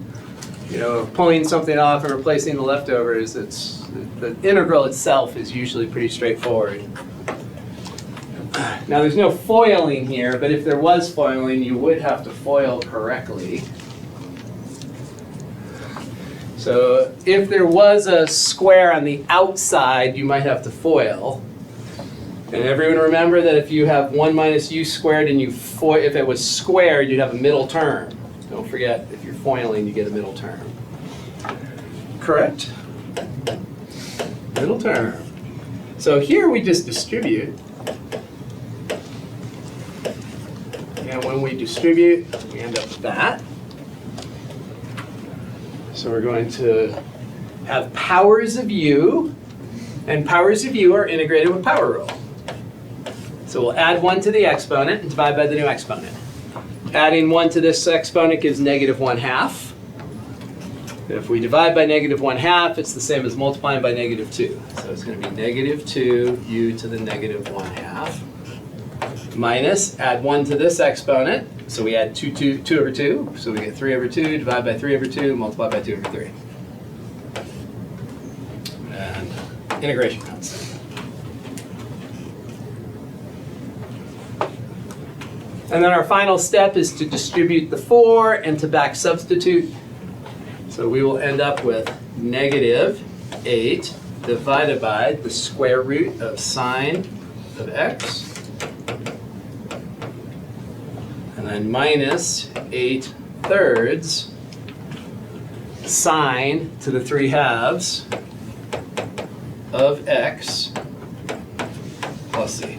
Speaker 1: pulling something off and replacing the leftovers, the integral itself is usually pretty straightforward. Now there's no foiling here, but if there was foiling, you would have to foil correctly. So if there was a square on the outside, you might have to foil. And everyone remember that if you have 1 minus u squared and if it was squared, you'd have a middle term. Don't forget, if you're foiling, you get a middle term. Correct? Middle term. So here we just distribute. And when we distribute, we end up with that. So we're going to have powers of u, and powers of u are integrated with power rule. So we'll add 1 to the exponent and divide by the new exponent. Adding 1 to this exponent gives -1/2. If we divide by -1/2, it's the same as multiplying by -2. So it's going to be -2 u to the -1/2. Minus, add 1 to this exponent. So we add 2 over 2. So we get 3 over 2, divide by 3 over 2, multiply by 2 over 3. And integration constant. And then our final step is to distribute the 4 and to back substitute. So we will end up with -8 divided by the square root of sine of x. and then minus 8/3 sine to the 3/2 of x plus c.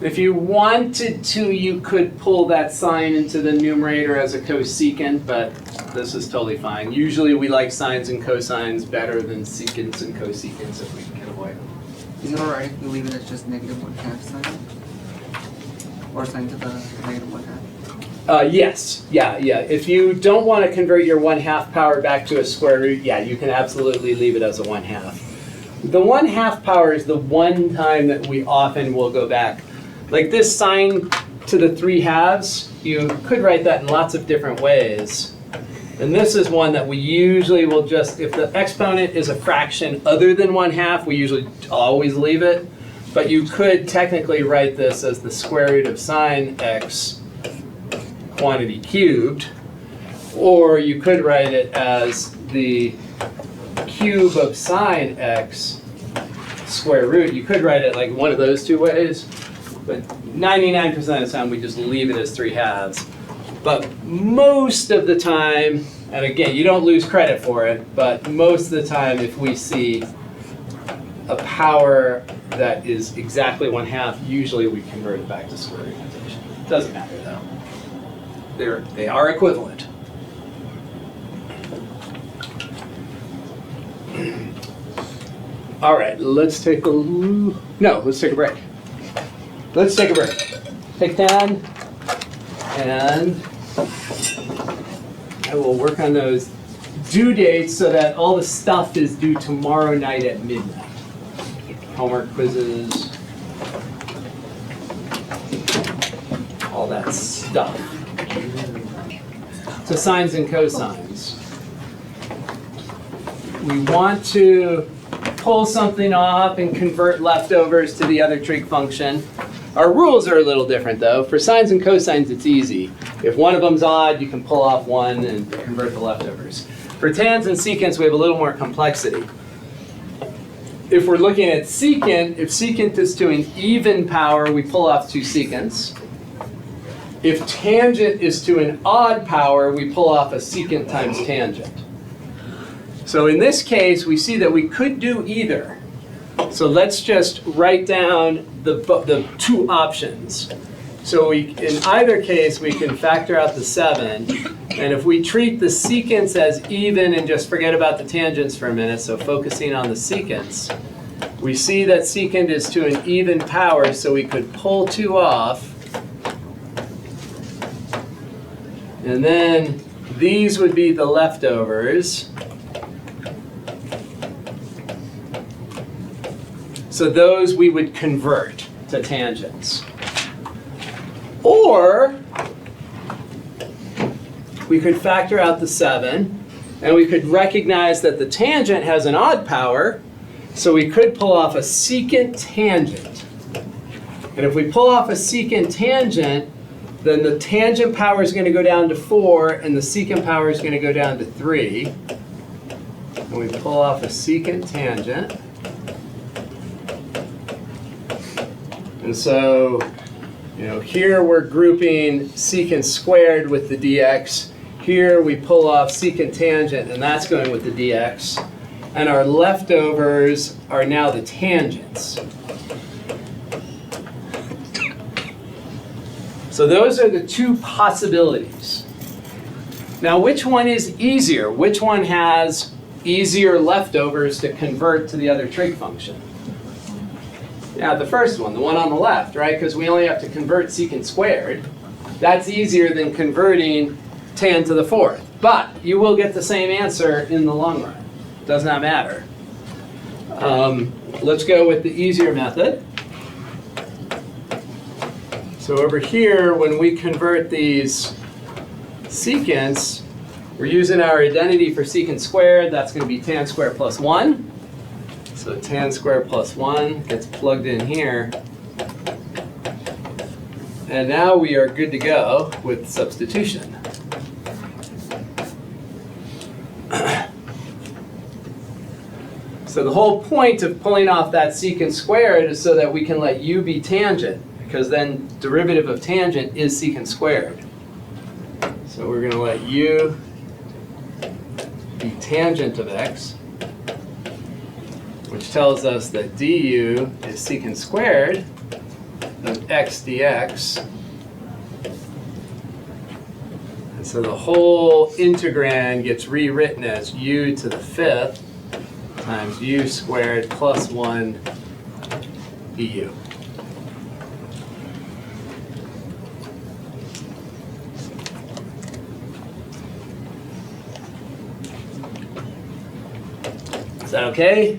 Speaker 1: If you wanted to, you could pull that sine into the numerator as a cosecant, but this is totally fine. Usually we like sines and cosines better than secants and cosecants if we can avoid them.
Speaker 6: Is it alright if we leave it as just -1/2 sine? Or sine to the -1/2?
Speaker 1: Yes, yeah. If you don't want to convert your 1/2 power back to a square root, yeah, you can absolutely leave it as a 1/2. The 1/2 power is the one time that we often will go back. Like this sine to the 3/2, you could write that in lots of different ways. And this is one that we usually will just, if the exponent is a fraction other than 1/2, we usually always leave it. But you could technically write this as the square root of sine x quantity cubed, or you could write it as the cube of sine x square root. You could write it like one of those two ways, but 99% of the time we just leave it as 3/2. But most of the time, and again, you don't lose credit for it, but most of the time if we see a power that is exactly 1/2, usually we convert it back to square root notation. Doesn't matter though. They are equivalent. All right, let's take a break. Let's take a break. Take 10, and I will work on those due dates so that all the stuff is due tomorrow night at midnight. Homework quizzes, all that stuff. So sines and cosines. We want to pull something off and convert leftovers to the other trig function. Our rules are a little different though. For sines and cosines, it's easy. If one of them's odd, you can pull off one and convert the leftovers. For tans and secants, we have a little more complexity. If we're looking at secant, if secant is to an even power, we pull off 2 secants. If tangent is to an odd power, we pull off a secant times tangent. So in this case, we see that we could do either. So let's just write down the 2 options. So in either case, we can factor out the 7. And if we treat the secants as even and just forget about the tangents for a minute, so focusing on the secants, we see that secant is to an even power, so we could pull 2 off. And then these would be the leftovers. So those we would convert to tangents. Or we could factor out the 7, and we could recognize that the tangent has an odd power, so we could pull off a secant tangent. And if we pull off a secant tangent, then the tangent power is going to go down to 4, and the secant power is going to go down to 3. And we pull off a secant tangent. And so, here we're grouping secant squared with the dx. Here we pull off secant tangent, and that's going with the dx. And our leftovers are now the tangents. So those are the 2 possibilities. Now, which one is easier? Which one has easier leftovers to convert to the other trig function? Yeah, the first one, the one on the left, right? Because we only have to convert secant squared. That's easier than converting tan to the 4th. But you will get the same answer in the long run. Does not matter. Let's go with the easier method. So over here, when we convert these secants, we're using our identity for secant squared. That's going to be tan squared plus 1. So tan squared plus 1 gets plugged in here. And now we are good to go with substitution. So the whole point of pulling off that secant squared is so that we can let u be tangent, because then derivative of tangent is secant squared. So we're going to let u be tangent of x, which tells us that du is secant squared of x dx. And so the whole integrand gets rewritten as u to the 5th times u squared plus 1 du. Is that okay?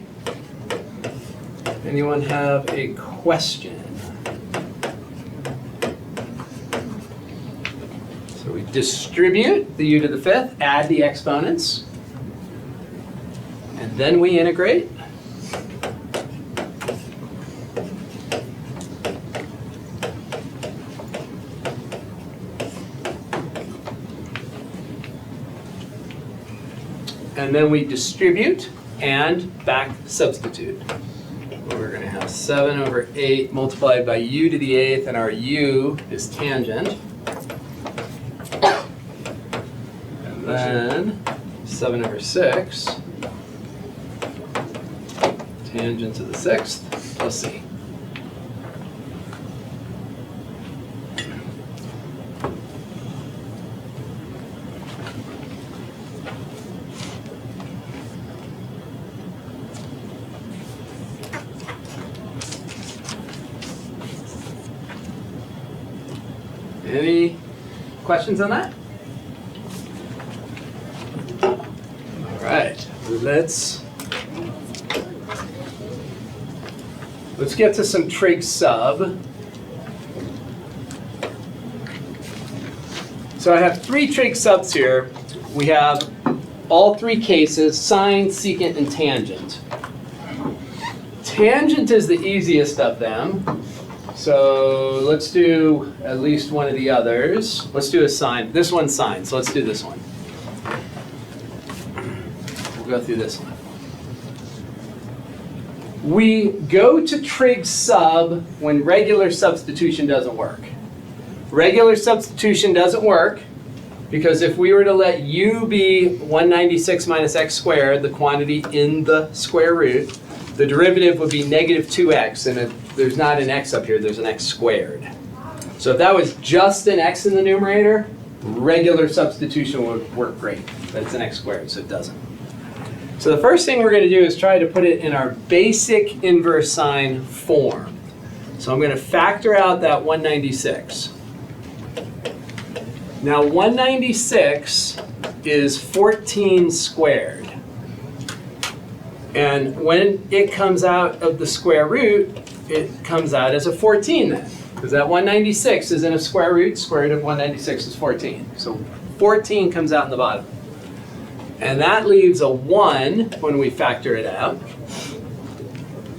Speaker 1: Anyone have a question? So we distribute the u to the 5th, add the exponents, and then we integrate. And then we distribute and back substitute. We're going to have 7 over 8 multiplied by u to the 8th, and our u is tangent. And then 7 over 6, tangent to the 6th, plus c. Any questions on that? All right, let's get to some trig sub. So I have 3 trig subs here. We have all 3 cases, sine, secant, and tangent. Tangent is the easiest of them. So let's do at least one of the others. Let's do a sine. This one's sine, so let's do this one. We'll go through this one. We go to trig sub when regular substitution doesn't work. Regular substitution doesn't work because if we were to let u be 196 minus x squared, the quantity in the square root, the derivative would be negative 2x, and there's not an x up here, there's an x squared. So if that was just an x in the numerator, regular substitution would work great, but it's an x squared, so it doesn't. So the first thing we're going to do is try to put it in our basic inverse sine form. So I'm going to factor out that 196. Now 196 is 14 squared. And when it comes out of the square root, it comes out as a 14 then. Because that 196 is in a square root. Square root of 196 is 14. So 14 comes out in the bottom. And that leaves a 1 when we factor it out.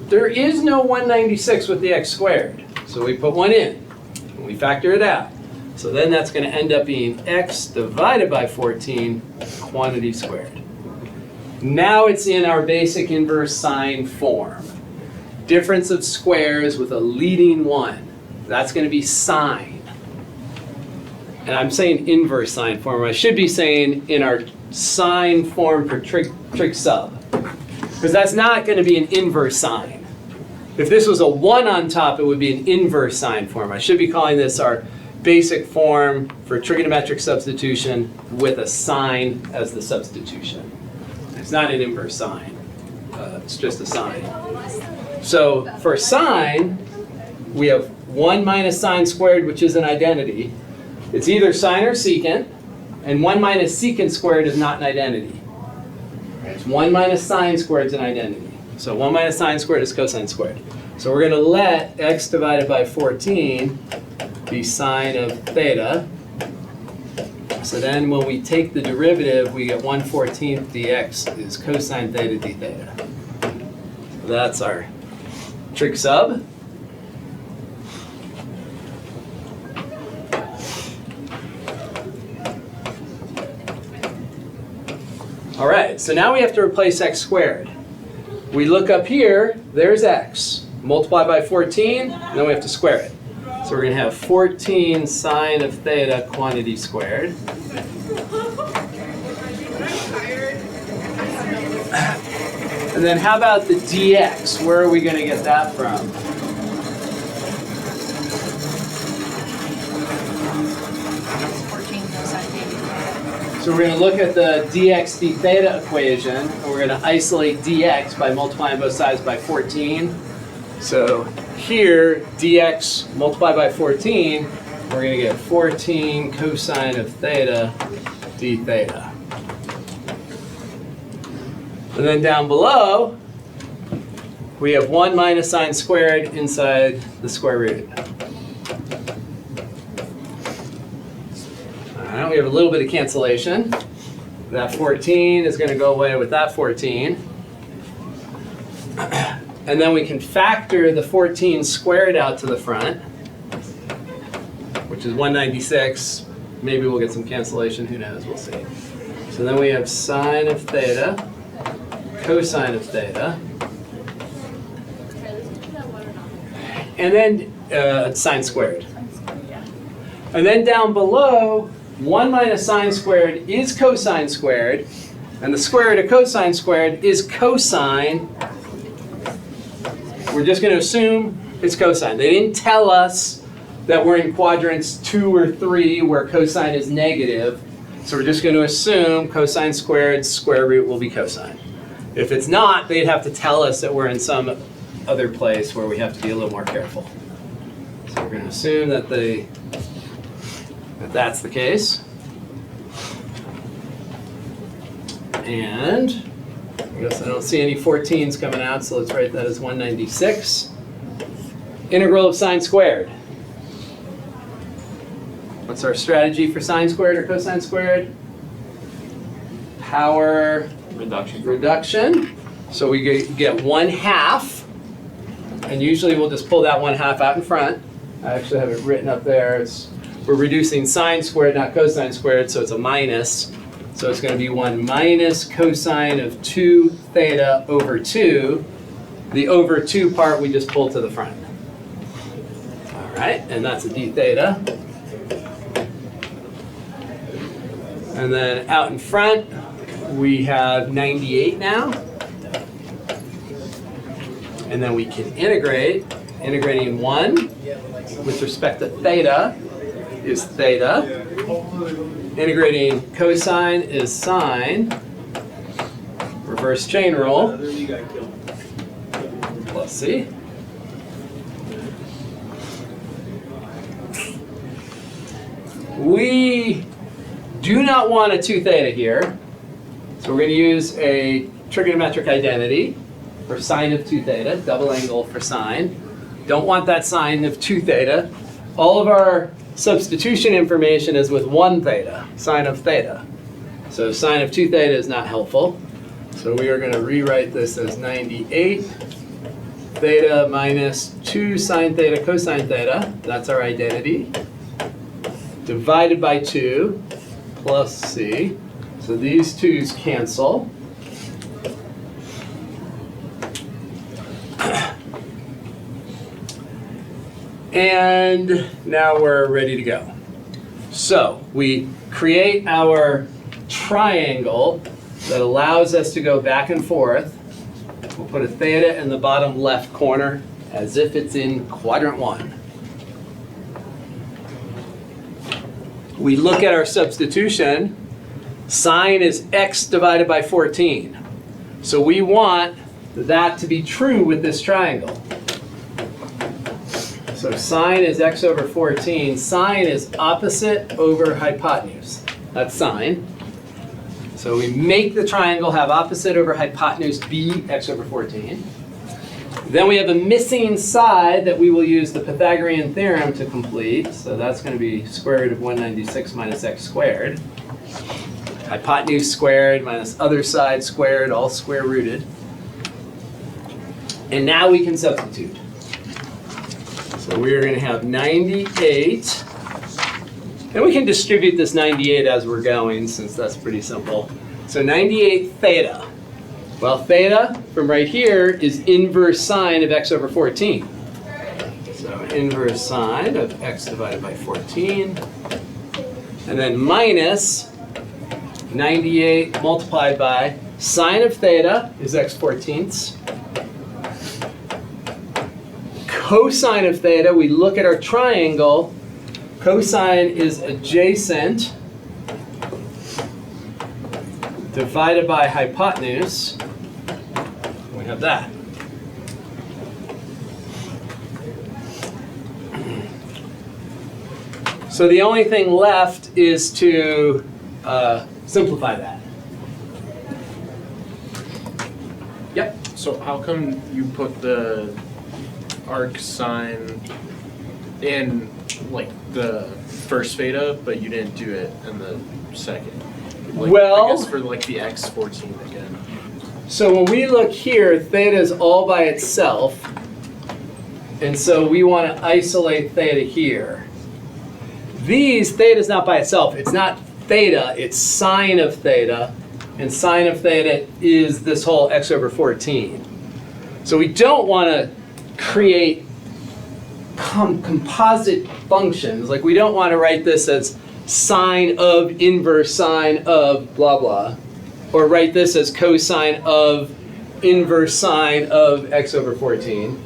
Speaker 1: There is no 196 with the x squared. So we put 1 in. And we factor it out. So then that's going to end up being x divided by 14 quantity squared. Now it's in our basic inverse sine form. Difference of squares with a leading 1. That's going to be sine. And I'm saying inverse sine form. I should be saying in our sine form for trig sub. Because that's not going to be an inverse sine. If this was a 1 on top, it would be an inverse sine form. I should be calling this our basic form for trigonometric substitution with a sine as the substitution. It's not an inverse sine. It's just a sine. So for sine, we have 1 minus sine squared, which is an identity. It's either sine or secant, and 1 minus secant squared is not an identity. It's 1 minus sine squared is an identity. So 1 minus sine squared is cosine squared. So we're going to let x divided by 14 be sine of theta. So then when we take the derivative, we get 1/14 dx is cosine theta d theta. So that's our trig sub. All right, so now we have to replace x squared. We look up here, there's x. Multiply by 14, and then we have to square it. So we're going to have 14 sine of theta quantity squared. And then how about the dx? Where are we going to get that from? So we're going to look at the dx d theta equation, and we're going to isolate dx by multiplying both sides by 14. So here, dx multiplied by 14, we're going to get 14 cosine of theta d theta. And then down below, we have 1 minus sine squared inside the square root. All right, we have a little bit of cancellation. That 14 is going to go away with that 14. And then we can factor the 14 squared out to the front, which is 196. Maybe we'll get some cancellation, who knows, we'll see. So then we have sine of theta, cosine of theta, and then sine squared. And then down below, 1 minus sine squared is cosine squared, and the square root of cosine squared is cosine. We're just going to assume it's cosine. They didn't tell us that we're in quadrants 2 or 3 where cosine is negative, so we're just going to assume cosine squared square root will be cosine. If it's not, they'd have to tell us that we're in some other place where we have to be a little more careful. So we're going to assume that that's the case. And I guess I don't see any 14s coming out, so let's write that as 196. Integral of sine squared. What's our strategy for sine squared or cosine squared? Power reduction. So we get 1/2, and usually we'll just pull that 1/2 out in front. I actually have it written up there. We're reducing sine squared, not cosine squared, so it's a minus. So it's going to be 1 minus cosine of 2 theta over 2. The over 2 part we just pull to the front. All right, and that's a d theta. And then out in front, we have 98 now. And then we can integrating 1 with respect to theta is theta. Integrating cosine is sine. Reverse chain rule. Plus C. We do not want a 2 theta here. So we're going to use a trigonometric identity for sine of 2 theta, double angle for sine. Don't want that sine of 2 theta. All of our substitution information is with 1 theta, sine of theta. So sine of 2 theta is not helpful. So we are going to rewrite this as 98 theta minus 2 sine theta cosine theta. That's our identity. Divided by 2 plus C. So these 2's cancel. And now we're ready to go. So we create our triangle that allows us to go back and forth. We'll put a theta in the bottom left corner as if it's in quadrant 1. We look at our substitution. Sine is x divided by 14. So we want that to be true with this triangle. So sine is x over 14. Sine is opposite over hypotenuse. That's sine. So we make the triangle have opposite over hypotenuse be x over 14. Then we have a missing side that we will use the Pythagorean theorem to complete. So that's going to be square root of 196 minus x squared. Hypotenuse squared minus other side squared, all square rooted. And now we can substitute. So we are going to have 98. And we can distribute this 98 as we're going, since that's pretty simple. So 98 theta. Well, theta from right here is inverse sine of x over 14. So inverse sine of x divided by 14. And then minus 98 multiplied by sine of theta is x 14ths. Cosine of theta, we look at our triangle. Cosine is adjacent divided by hypotenuse. We have that. So the only thing left is to simplify that. Yep.
Speaker 4: So how come you put the arc sine in like the first theta, but you didn't do it in the second? Like,
Speaker 1: Well-
Speaker 4: I guess for like the x14 again.
Speaker 1: So when we look here, theta is all by itself. And so we want to isolate theta here. Theta is not by itself. It's not theta, it's sine of theta. And sine of theta is this whole x over 14. So we don't want to create composite functions. Like we don't want to write this as sine of inverse sine of blah blah. Or write this as cosine of inverse sine of x over 14.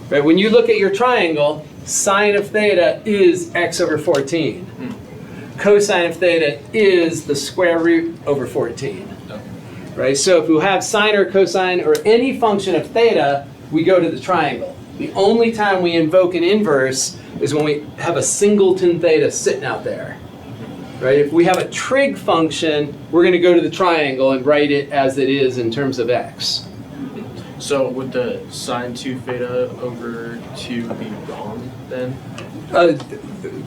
Speaker 1: Right? When you look at your triangle, sine of theta is x over 14. Cosine of theta is the square root over 14. Right? So if you have sine or cosine or any function of theta, we go to the triangle. The only time we invoke an inverse is when we have a singleton theta sitting out there. Right? If we have a trig function, we're going to go to the triangle and write it as it is in terms of x.
Speaker 4: So would the sine 2 theta over 2 be wrong then?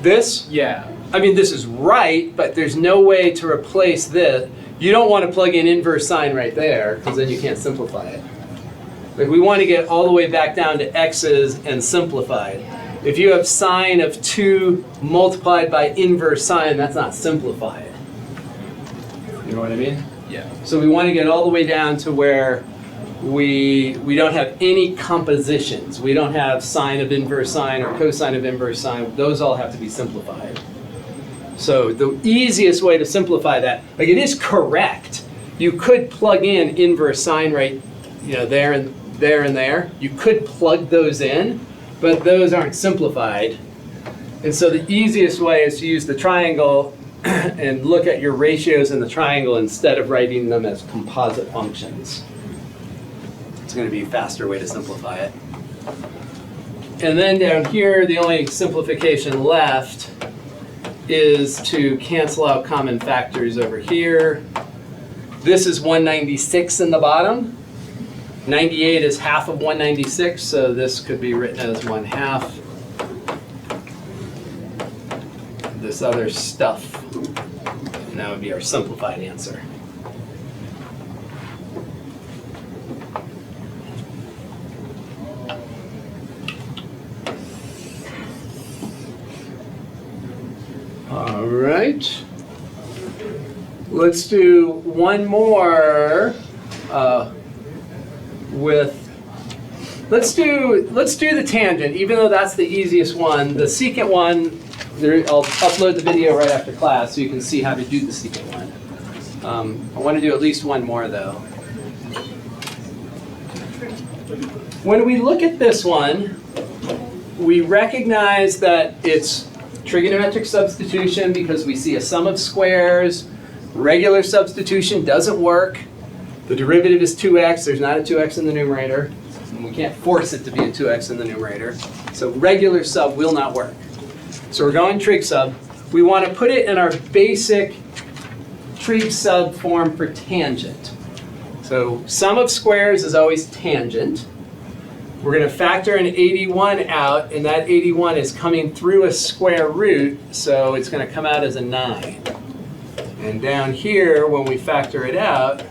Speaker 1: This?
Speaker 4: Yeah.
Speaker 1: I mean, this is right, but there's no way to replace this. You don't want to plug in inverse sine right there, because then you can't simplify it. Like, we want to get all the way back down to x's and simplify it. If you have sine of 2 multiplied by inverse sine, that's not simplified. You know what I mean?
Speaker 4: Yeah.
Speaker 1: So we want to get all the way down to where we don't have any compositions. We don't have sine of inverse sine or cosine of inverse sine. Those all have to be simplified. So the easiest way to simplify that, like it is correct. You could plug in inverse sine right, there and there. You could plug those in, but those aren't simplified. And so the easiest way is to use the triangle and look at your ratios in the triangle instead of writing them as composite functions. It's going to be a faster way to simplify it. And then down here, the only simplification left is to cancel out common factors over here. This is 196 in the bottom. 98 is half of 196, so this could be written as 1/2. This other stuff, and that would be our simplified answer. All right. Let's do one more let's do the tangent, even though that's the easiest one. The secant one, I'll upload the video right after class so you can see how to do the secant one. I want to do at least one more though. When we look at this one, we recognize that it's trigonometric substitution because we see a sum of squares. Regular substitution doesn't work. The derivative is 2x. There's not a 2x in the numerator. And we can't force it to be a 2x in the numerator. So regular sub will not work. So we're going trig sub. We want to put it in our basic trig sub form for tangent. So sum of squares is always tangent. We're going to factor an 81 out, and that 81 is coming through a square root, so it's going to come out as a 9. And down here, when we factor it out,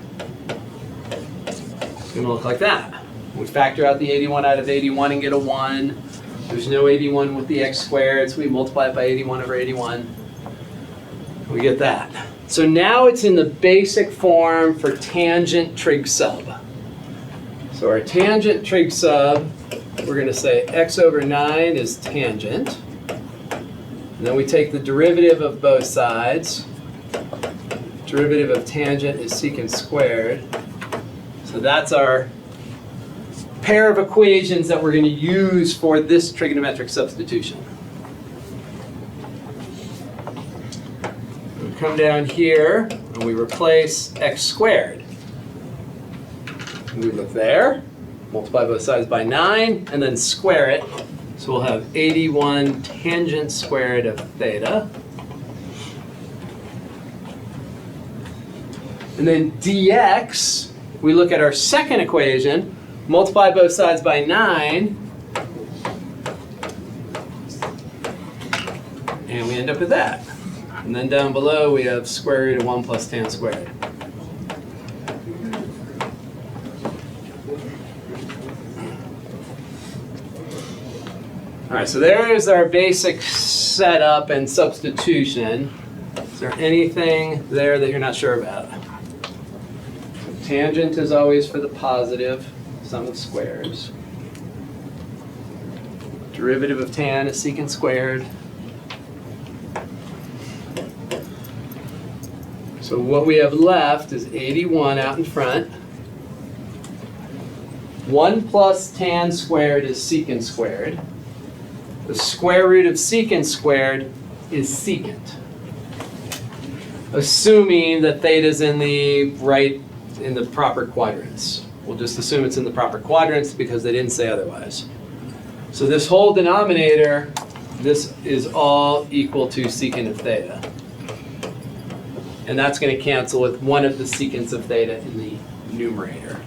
Speaker 1: it's going to look like that. We factor out the 81 out of 81 and get a 1. There's no 81 with the x squared, so we multiply it by 81 over 81. We get that. So now it's in the basic form for tangent trig sub. So our tangent trig sub, we're going to say x over 9 is tangent. And then we take the derivative of both sides. Derivative of tangent is secant squared. So that's our pair of equations that we're going to use for this trigonometric substitution. We come down here and we replace x squared. We look there, multiply both sides by 9, and then square it. So we'll have 81 tangent squared of theta. And then dx, we look at our second equation, multiply both sides by 9, and we end up with that. And then down below we have square root of 1 plus tan squared. All right, so there's our basic setup and substitution. Is there anything there that you're not sure about? Tangent is always for the positive sum of squares. Derivative of tan is secant squared. So what we have left is 81 out in front. 1 plus tan squared is secant squared. The square root of secant squared is secant. Assuming that theta is in the proper quadrants. We'll just assume it's in the proper quadrants because they didn't say otherwise. So this whole denominator, this is all equal to secant of theta. And that's going to cancel with one of the secants of theta in the numerator.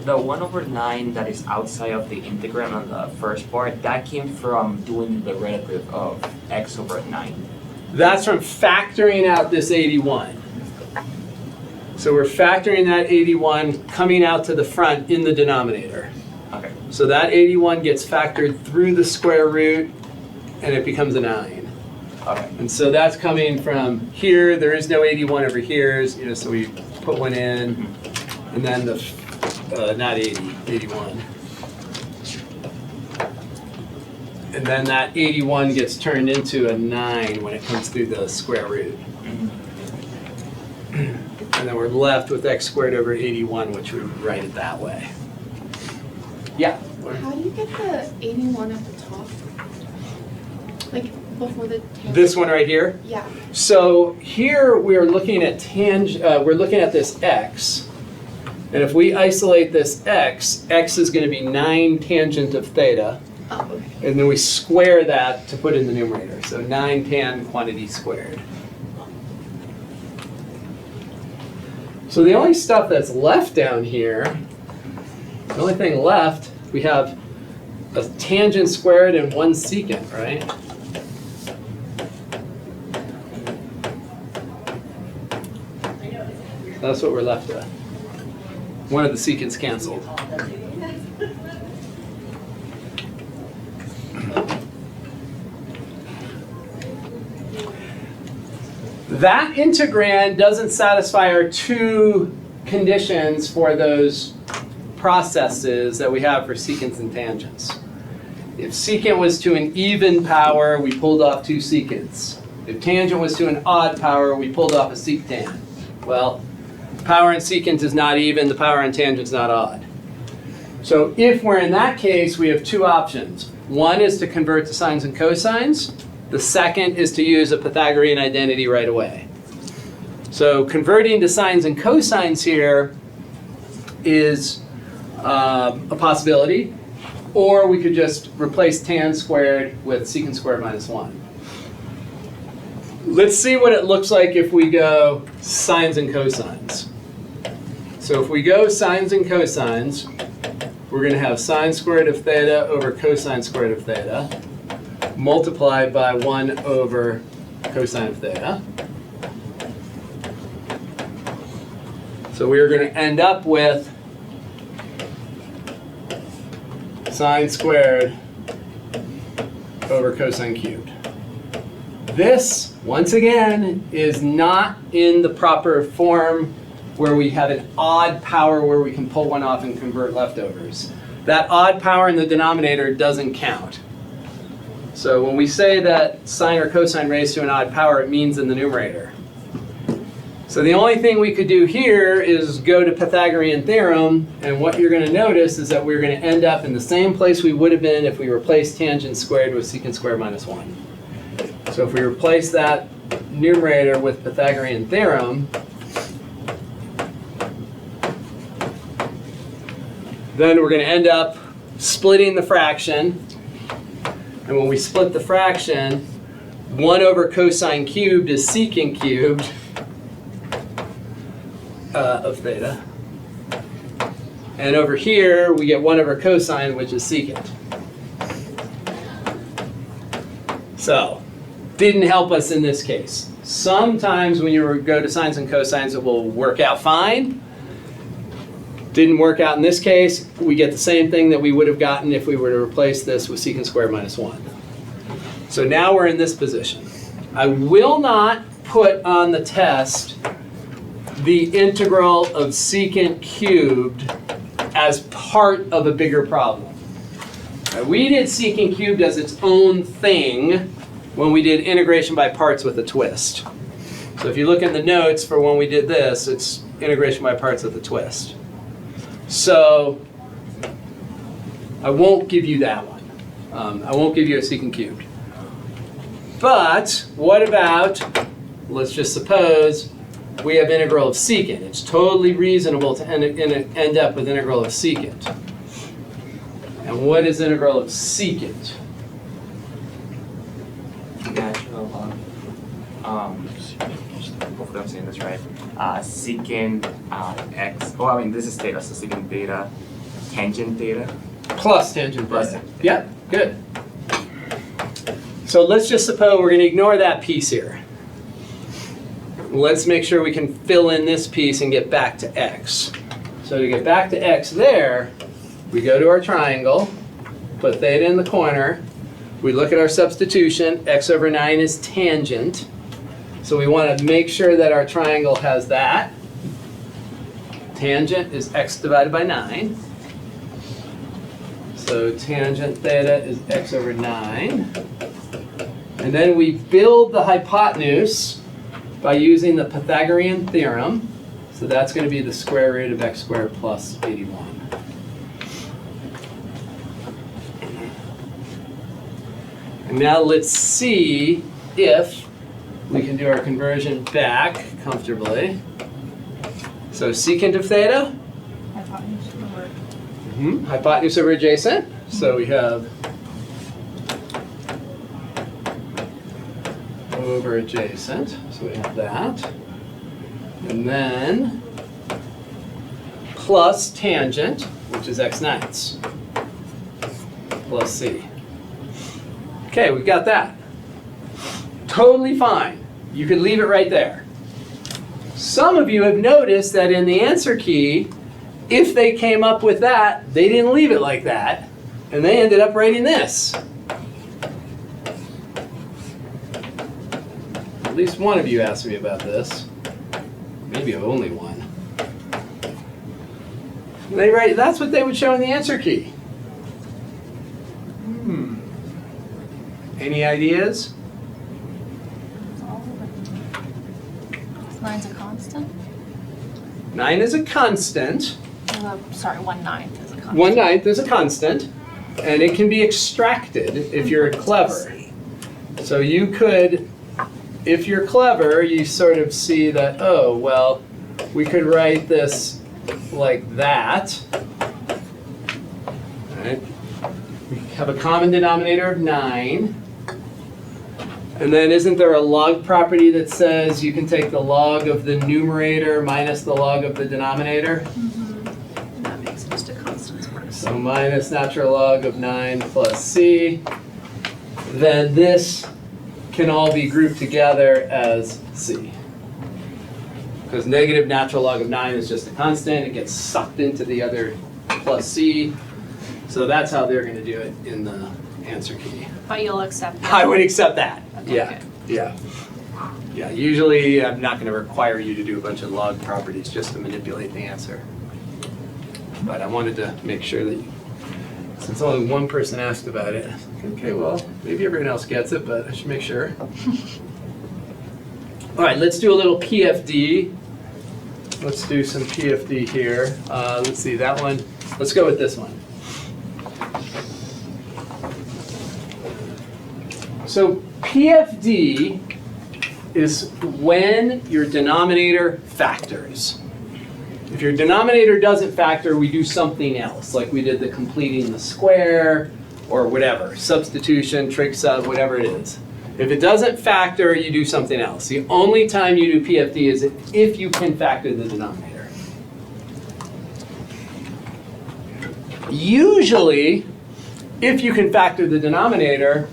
Speaker 7: The 1 over 9 that is outside of the integrand on the first part, that came from doing the derivative of x over 9.
Speaker 1: That's from factoring out this 81. So we're factoring that 81 coming out to the front in the denominator.
Speaker 7: Okay.
Speaker 1: So that 81 gets factored through the square root and it becomes a 9.
Speaker 7: Okay.
Speaker 1: And so that's coming from here. There is no 81 over here, so we put one in, and then the not 80, 81. And then that 81 gets turned into a 9 when it comes through the square root. And then we're left with x squared over 81, which we write it that way. Yeah?
Speaker 3: How do you get the 81 at the top? Like before the tangent?
Speaker 1: This one right here?
Speaker 3: Yeah.
Speaker 1: So here we are looking at we're looking at this x. And if we isolate this x is going to be 9 tangent of theta.
Speaker 3: Oh, okay.
Speaker 1: And then we square that to put in the numerator. So 9 tan quantity squared. So the only stuff that's left down here, the only thing left, we have a tangent squared and one secant, right? That's what we're left with. One of the secants canceled. That integrand doesn't satisfy our two conditions for those processes that we have for secants and tangents. If secant was to an even power, we pulled off 2 secants. If tangent was to an odd power, we pulled off a sectan. Well, power in secant is not even, the power in tangent is not odd. So if we're in that case, we have 2 options. One is to convert to sines and cosines. The second is to use a Pythagorean identity right away. So converting to sines and cosines here is a possibility, or we could just replace tan squared with secant squared minus 1. Let's see what it looks like if we go sines and cosines. So if we go sines and cosines, we're going to have sine squared of theta over cosine squared of theta, multiplied by 1 over cosine of theta. So we're going to end up with sine squared over cosine cubed. This, once again, is not in the proper form where we have an odd power where we can pull one off and convert leftovers. That odd power in the denominator doesn't count. So when we say that sine or cosine raised to an odd power, it means in the numerator. So the only thing we could do here is go to Pythagorean theorem, and what you're going to notice is that we're going to end up in the same place we would have been if we replaced tangent squared with secant squared minus 1. So if we replace that numerator with Pythagorean theorem, then we're going to end up splitting the fraction. And when we split the fraction, 1 over cosine cubed is secant cubed of theta. And over here, we get 1 over cosine, which is secant. So, didn't help us in this case. Sometimes when you go to sines and cosines, it will work out fine. Didn't work out in this case. We get the same thing that we would have gotten if we were to replace this with secant squared minus 1. So now we're in this position. I will not put on the test the integral of secant cubed as part of a bigger problem. We did secant cubed as its own thing when we did integration by parts with a twist. So if you look in the notes for when we did this, it's integration by parts with a twist. So I won't give you that one. I won't give you a secant cubed. But what about, let's just suppose we have integral of secant. It's totally reasonable to end up with integral of secant. And what is integral of secant?
Speaker 7: Natural hopefully I'm saying this right. Secant x, oh, I mean, this is theta, so secant theta, tangent theta.
Speaker 1: Plus tangent
Speaker 7: Plus
Speaker 1: theta.
Speaker 7: tangent.
Speaker 1: Yep, good. So let's just suppose we're going to ignore that piece here. Let's make sure we can fill in this piece and get back to x. So to get back to x there, we go to our triangle, put theta in the corner, we look at our substitution, x over 9 is tangent. So we want to make sure that our triangle has that. Tangent is x divided by 9. So tangent theta is x over 9. And then we build the hypotenuse by using the Pythagorean theorem. So that's going to be the square root of x squared plus 81. And now let's see if we can do our conversion back comfortably. So secant of theta, hypotenuse over adjacent. So we have over adjacent, so we have that. And then plus tangent, which is x ninths, plus c. Okay, we've got that. Totally fine. You could leave it right there. Some of you have noticed that in the answer key, if they came up with that, they didn't leave it like that, and they ended up writing this. At least one of you asked me about this. Maybe only one. They write, that's what they would show in the answer key. Any ideas?
Speaker 8: Nine's a constant?
Speaker 1: 9 is a constant.
Speaker 8: Sorry, 1/9 is a constant.
Speaker 1: 1/9 is a constant, and it can be extracted if you're clever. So you could, if you're clever, you sort of see that, oh, well, we could write this like that. All right. We have a common denominator of 9. And then isn't there a log property that says you can take the log of the numerator minus the log of the denominator?
Speaker 8: Mm-hmm. That makes it just a constant sort of.
Speaker 1: So minus natural log of 9 plus c. Then this can all be grouped together as c. Because negative natural log of 9 is just a constant. It gets sucked into the other plus c. So that's how they're going to do it in the answer key.
Speaker 8: But you'll accept that.
Speaker 1: I would accept that.
Speaker 8: Okay,
Speaker 1: Yeah.
Speaker 8: good.
Speaker 1: Yeah. Yeah, usually I'm not going to require you to do a bunch of log properties just to manipulate the answer. But I wanted to make sure that, since only one person asked about it, okay, well, maybe everyone else gets it, but I should make sure. All right, let's do a little PFD. Let's do some PFD here. Let's see, that one, let's go with this one. So PFD is when your denominator factors. If your denominator doesn't factor, we do something else, like we did the completing the square or whatever, substitution, trig sub, whatever it is. If it doesn't factor, you do something else. The only time you do PFD is if you can factor the denominator. Usually, if you can factor the denominator,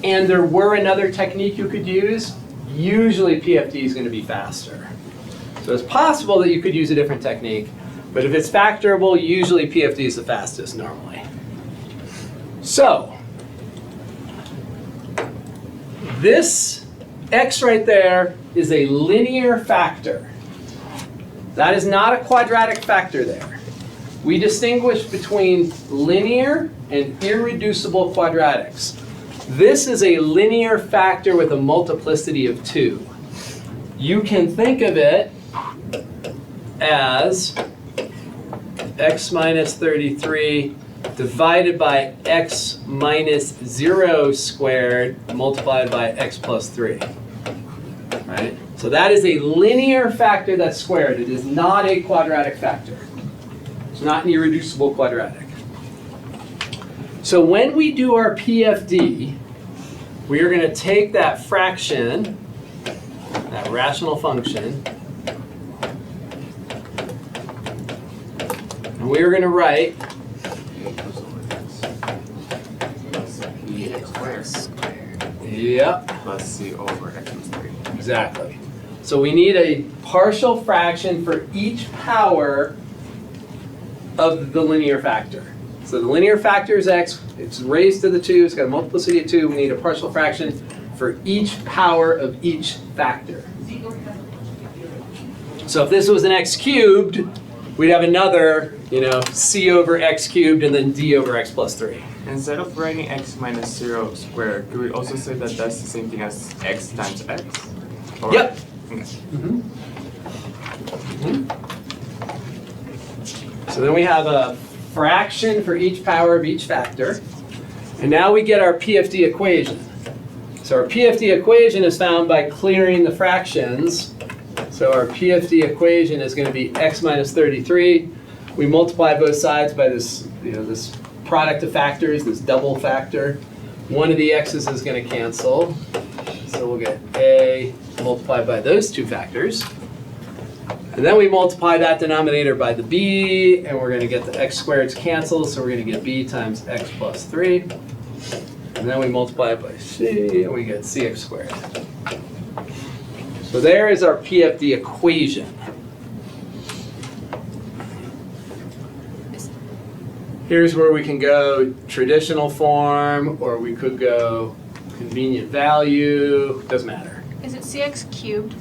Speaker 1: and there were another technique you could use, usually PFD is going to be faster. So it's possible that you could use a different technique, but if it's factorable, usually PFD is the fastest normally. So, this x right there is a linear factor. That is not a quadratic factor there. We distinguish between linear and irreducible quadratics. This is a linear factor with a multiplicity of 2. You can think of it as x minus 33 divided by x minus 0 squared multiplied by x plus 3. Right? So that is a linear factor that's squared. It is not a quadratic factor. It's not an irreducible quadratic. So when we do our PFD, we are going to take that fraction, that rational function, and we are going to write yep.
Speaker 7: Plus c over x plus 3.
Speaker 1: Exactly. So we need a partial fraction for each power of the linear factor. So the linear factor is x, it's raised to the 2, it's got a multiplicity of 2, we need a partial fraction for each power of each factor. So if this was an x cubed, we'd have another, c over x cubed and then d over x plus 3.
Speaker 7: Instead of writing x minus 0 squared, could we also say that that's the same thing as x times x? Or-
Speaker 1: Yep.
Speaker 7: Okay.
Speaker 1: So then we have a fraction for each power of each factor. And now we get our PFD equation. So our PFD equation is found by clearing the fractions. So our PFD equation is going to be x minus 33. We multiply both sides by this, this product of factors, this double factor. One of the x's is going to cancel. So we'll get a multiplied by those two factors. And then we multiply that denominator by the b, and we're going to get the x squareds canceled, so we're going to get b times x plus 3. And then we multiply it by c, and we get cx squared. So there is our PFD equation. Here's where we can go traditional form, or we could go convenient value, doesn't matter.
Speaker 8: Is it cx cubed?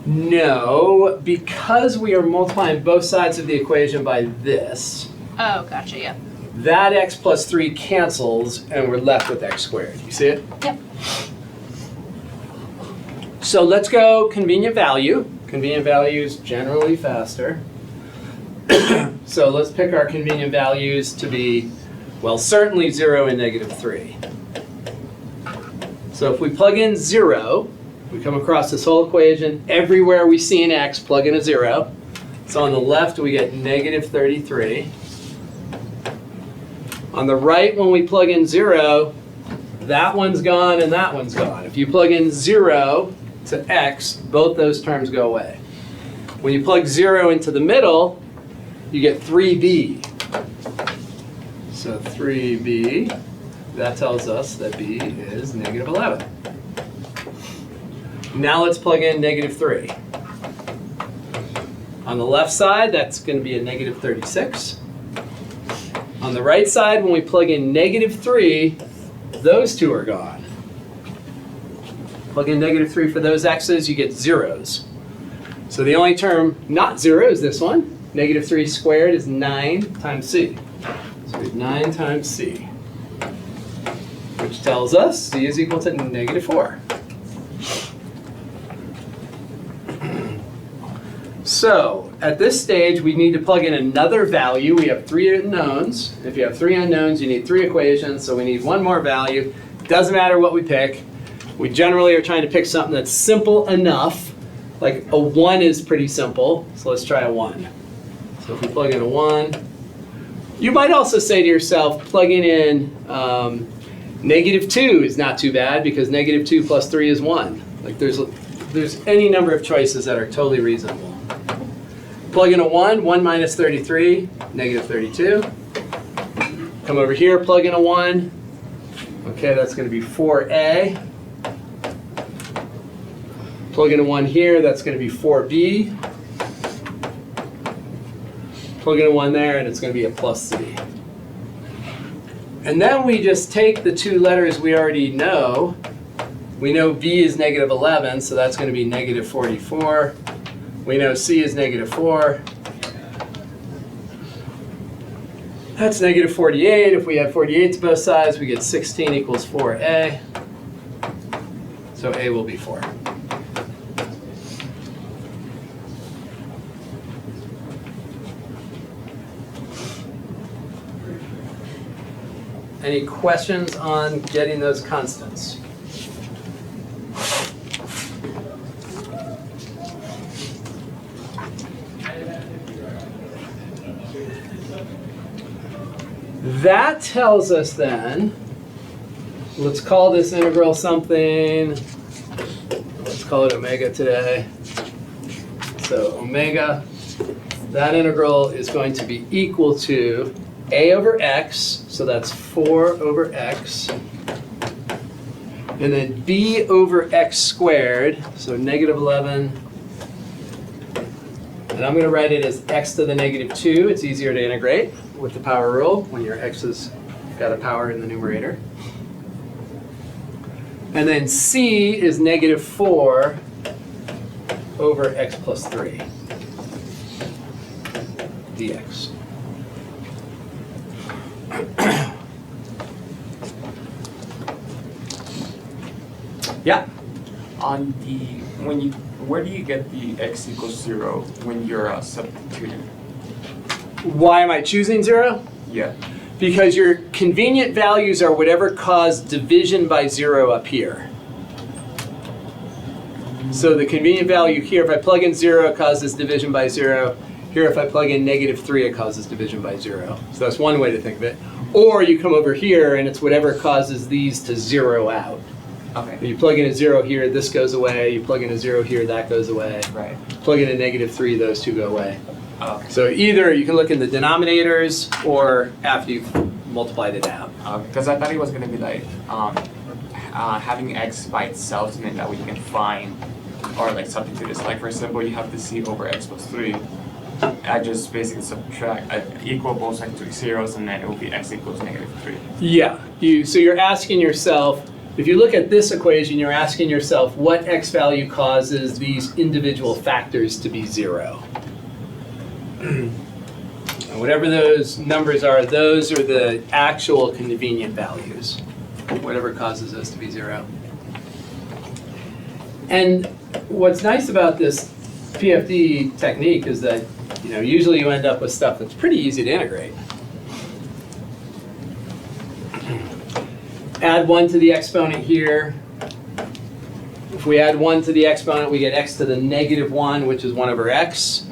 Speaker 1: No, because we are multiplying both sides of the equation by this,
Speaker 8: Oh, gotcha, yeah.
Speaker 1: that x plus 3 cancels, and we're left with x squared. You see it?
Speaker 8: Yep.
Speaker 1: So let's go convenient value. Convenient value is generally faster. So let's pick our convenient values to be, well, certainly 0 and negative 3. So if we plug in 0, we come across this whole equation. Everywhere we see an x, plug in a 0. So on the left, we get negative 33. On the right, when we plug in 0, that one's gone and that one's gone. If you plug in 0 to x, both those terms go away. When you plug 0 into the middle, you get 3b. So 3b, that tells us that b is negative 11. Now let's plug in negative 3. On the left side, that's going to be a negative 36. On the right side, when we plug in negative 3, those two are gone. Plug in -3 for those x's, you get zeros. So the only term not zero is this one. -3 squared is 9 times c. So we have 9 times c, which tells us c is equal to -4. So at this stage, we need to plug in another value. We have 3 unknowns. If you have 3 unknowns, you need 3 equations, so we need one more value. Doesn't matter what we pick. We generally are trying to pick something that's simple enough. Like a 1 is pretty simple, so let's try a 1. So if we plug in a 1, you might also say to yourself, plugging in -2 is not too bad because -2 plus 3 is 1. Like there's any number of choices that are totally reasonable. Plug in a 1, 1 minus 33, -32. Come over here, plug in a 1. Okay, that's going to be 4a. Plug in a 1 here, that's going to be 4b. Plug in a 1 there, and it's going to be a plus c. And then we just take the 2 letters we already know. We know b is -11, so that's going to be -44. We know c is -4. That's -48. If we have 48 to both sides, we get 16 equals 4a. So a will be 4. Any questions on getting those constants? That tells us then, let's call this integral something, let's call it omega today. So omega, that integral is going to be equal to a over x, so that's 4 over x, and then b over x squared, so -11, and I'm going to write it as x to the -2. It's easier to integrate with the power rule when your x has got a power in the numerator. And then c is -4 over x plus 3 dx. Yeah.
Speaker 7: On the where do you get the x equals 0 when you're substituting?
Speaker 1: Why am I choosing 0?
Speaker 7: Yeah.
Speaker 1: Because your convenient values are whatever caused division by 0 up here. So the convenient value here, if I plug in 0, it causes division by 0. Here, if I plug in -3, it causes division by 0. So that's one way to think of it. Or you come over here, and it's whatever causes these to 0 out.
Speaker 7: Okay.
Speaker 1: You plug in a 0 here, this goes away. You plug in a 0 here, that goes away.
Speaker 7: Right.
Speaker 1: Plug in a -3, those two go away.
Speaker 7: Okay.
Speaker 1: So either you can look in the denominators or after you've multiplied it out.
Speaker 7: Because I thought it was gonna be like having x by itself, something that we can find or like substitute this. Like for example, you have the c over x plus 3. I just basically subtract, equal both sides to 0s, and then it will be x equals -3.
Speaker 1: Yeah. So you're asking yourself, if you look at this equation, you're asking yourself what x value causes these individual factors to be 0. And whatever those numbers are, those are the actual convenient values. Whatever causes those to be 0. And what's nice about this PFD technique is that usually you end up with stuff that's pretty easy to integrate. Add 1 to the exponent here. If we add 1 to the exponent, we get x to the -1, which is 1 over x.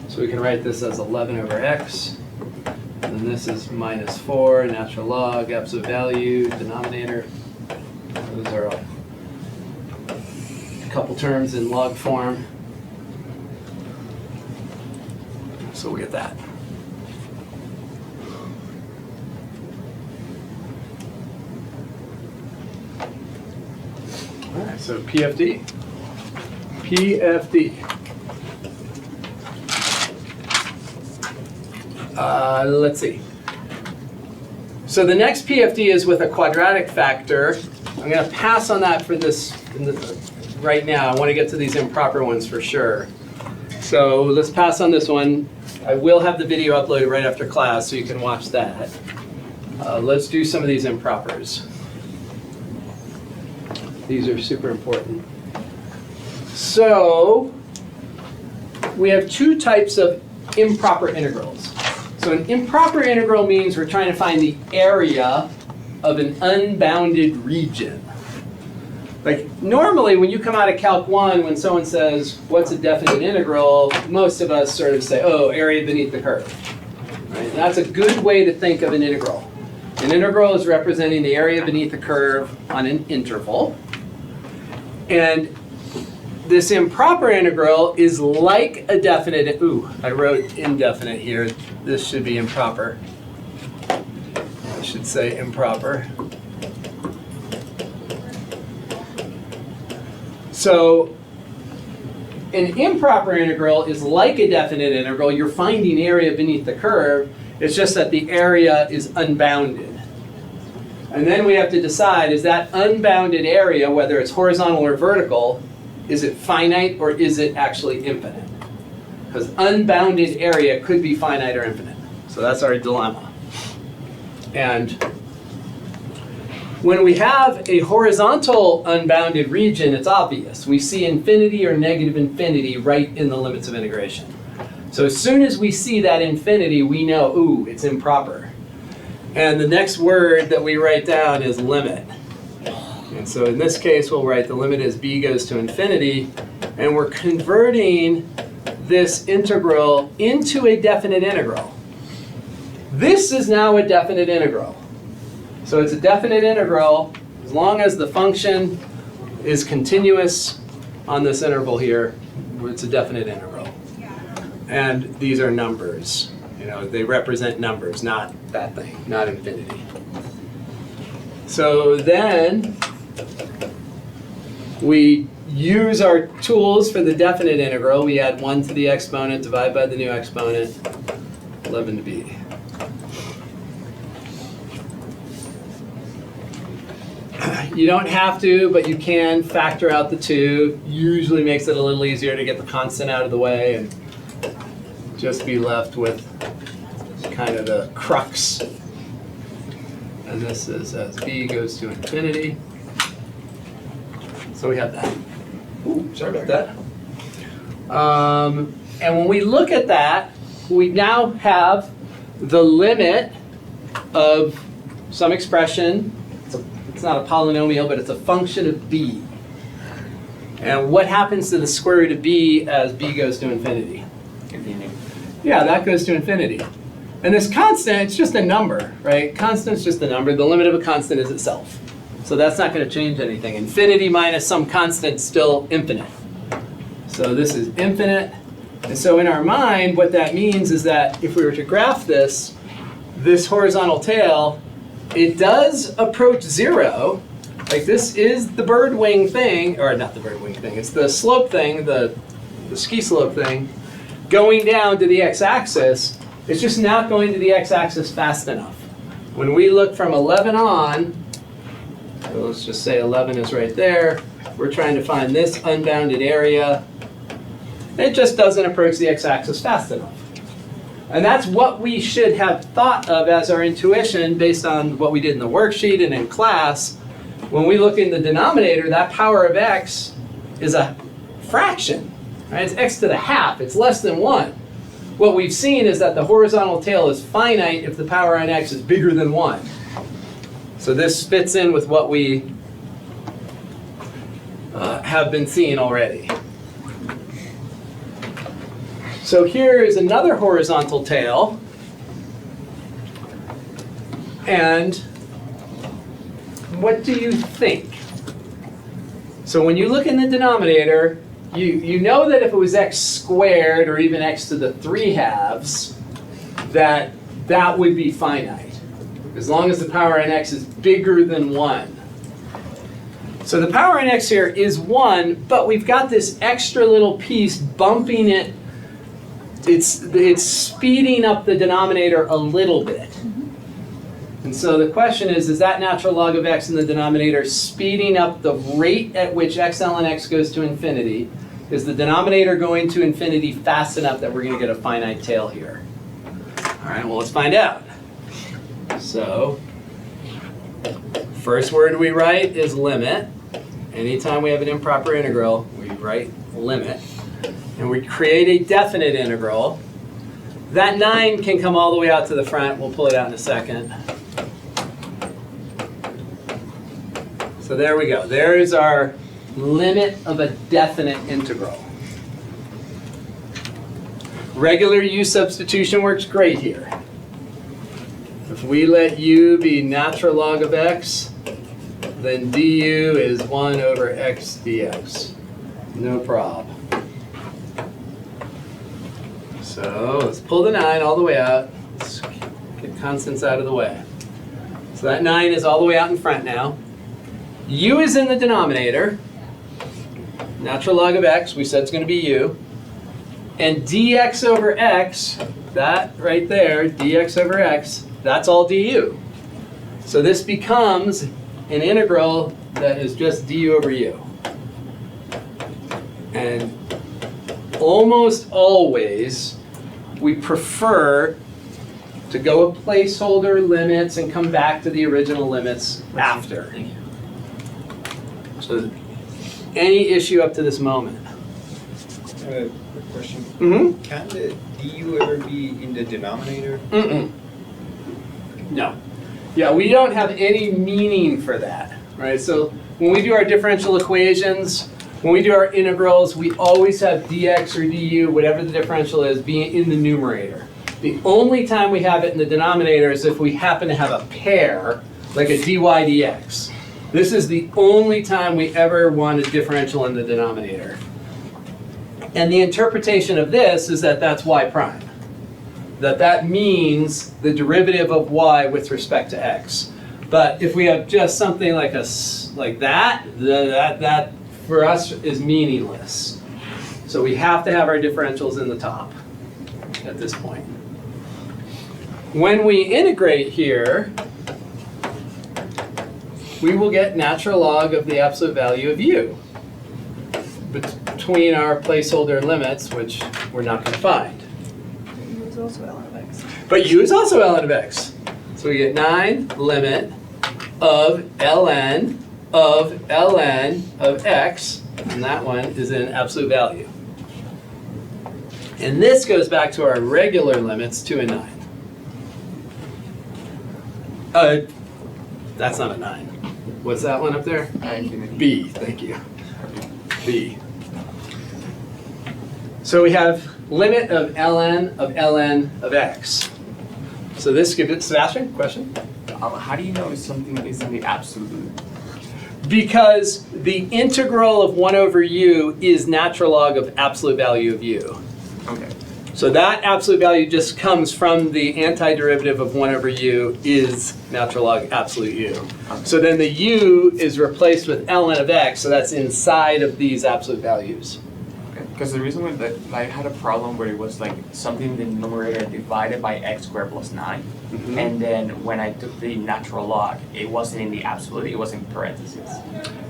Speaker 1: So we can write this as 11 over x. And then this is -4, natural log, absolute value, denominator. Those are a couple terms in log form. So we get that. All right, so PFD. PFD. Let's see. So the next PFD is with a quadratic factor. I'm going to pass on that for this right now. I want to get to these improper ones for sure. So let's pass on this one. I will have the video uploaded right after class, so you can watch that. Let's do some of these impropers. These are super important. So we have two types of improper integrals. So an improper integral means we're trying to find the area of an unbounded region. Like normally when you come out of Calc 1, when someone says, what's a definite integral, most of us sort of say, oh, area beneath the curve. Right? And that's a good way to think of an integral. An integral is representing the area beneath the curve on an interval. And this improper integral is like a definite, ooh, I wrote indefinite here. This should be improper. I should say improper. So an improper integral is like a definite integral. You're finding area beneath the curve. It's just that the area is unbounded. And then we have to decide, is that unbounded area, whether it's horizontal or vertical, is it finite or is it actually infinite? Because unbounded area could be finite or infinite. So that's our dilemma. And when we have a horizontal unbounded region, it's obvious. We see infinity or negative infinity right in the limits of integration. So as soon as we see that infinity, we know, ooh, it's improper. And the next word that we write down is limit. And so in this case, we'll write the limit as b goes to infinity, and we're converting this integral into a definite integral. This is now a definite integral. So it's a definite integral as long as the function is continuous on this interval here. It's a definite integral. And these are numbers. You know, they represent numbers, not that thing, not infinity. So then we use our tools for the definite integral. We add 1 to the exponent, divide by the new exponent, 11 to b. You don't have to, but you can factor out the 2. Usually makes it a little easier to get the constant out of the way and just be left with kind of the crux. And this is as b goes to infinity. So we have that. Ooh, sorry about that. And when we look at that, we now have the limit of some expression. It's not a polynomial, but it's a function of b. And what happens to the square root of b as b goes to infinity?
Speaker 7: Infinity.
Speaker 1: Yeah, that goes to infinity. And this constant, it's just a number, right? Constant's just a number. The limit of a constant is itself. So that's not going to change anything. Infinity minus some constant is still infinite. So this is infinite. And so in our mind, what that means is that if we were to graph this horizontal tail, it does approach 0. Like this is the bird wing thing, or not the bird wing thing, it's the slope thing, the ski slope thing, going down to the x-axis. It's just not going to the x-axis fast enough. When we look from 11 on, so let's just say 11 is right there, we're trying to find this unbounded area. It just doesn't approach the x-axis fast enough. And that's what we should have thought of as our intuition based on what we did in the worksheet and in class. When we look in the denominator, that power of x is a fraction. Right? It's x to the half. It's less than 1. What we've seen is that the horizontal tail is finite if the power on x is bigger than 1. So this fits in with what we have been seeing already. So here is another horizontal tail. And what do you think? So when you look in the denominator, you know that if it was x squared or even x to the 3/2, that would be finite, as long as the power on x is bigger than 1. So the power on x here is 1, but we've got this extra little piece bumping it. It's speeding up the denominator a little bit. And so the question is that natural log of x in the denominator speeding up the rate at which x ln x goes to infinity? Is the denominator going to infinity fast enough that we're going to get a finite tail here? All right, well, let's find out. So, first word we write is limit. Anytime we have an improper integral, we write limit. And we create a definite integral. That 9 can come all the way out to the front. We'll pull it out in a second. So there we go. There is our limit of a definite integral. Regular u substitution works great here. If we let u be natural log of x, then du is 1 over x dx. No prob. So let's pull the 9 all the way out. Let's get constants out of the way. So that 9 is all the way out in front now. U is in the denominator. Natural log of x, we said it's going to be u. And dx over x, that right there, dx over x, that's all du. So this becomes an integral that is just du over u. And almost always, we prefer to go with placeholder limits and come back to the original limits after. So any issue up to this moment?
Speaker 2: Quick question.
Speaker 1: Mm-hmm.
Speaker 2: Can the du ever be in the denominator?
Speaker 1: Mm-mm. No. Yeah, we don't have any meaning for that, right? So when we do our differential equations, when we do our integrals, we always have dx or du, whatever the differential is, being in the numerator. The only time we have it in the denominator is if we happen to have a pair, like a dy dx. This is the only time we ever want a differential in the denominator. And the interpretation of this is that that's y prime. That means the derivative of y with respect to x. But if we have just something like that for us is meaningless. So we have to have our differentials in the top at this point. When we integrate here, we will get natural log of the absolute value of u between our placeholder limits, which we're not going to find.
Speaker 9: U is also ln of x.
Speaker 1: But u is also ln of x. So we get 9 limit of ln of x, and that one is in absolute value. And this goes back to our regular limits, 2 and 9. That's not a 9. What's that one up there?
Speaker 7: Infinity.
Speaker 1: B, thank you. B. So we have limit of ln of x. So this gives it, Sebastian, question?
Speaker 7: How do you know if something is in the absolute?
Speaker 1: Because the integral of 1 over u is natural log of absolute value of u.
Speaker 7: Okay.
Speaker 1: So that absolute value just comes from the antiderivative of 1 over u is natural log absolute u.
Speaker 7: Okay.
Speaker 1: So then the u is replaced with ln of x, so that's inside of these absolute values.
Speaker 7: Because the reason why I had a problem where it was like something in the numerator divided by x squared plus 9, and then when I took the natural log, it wasn't in the absolute, it was in parentheses.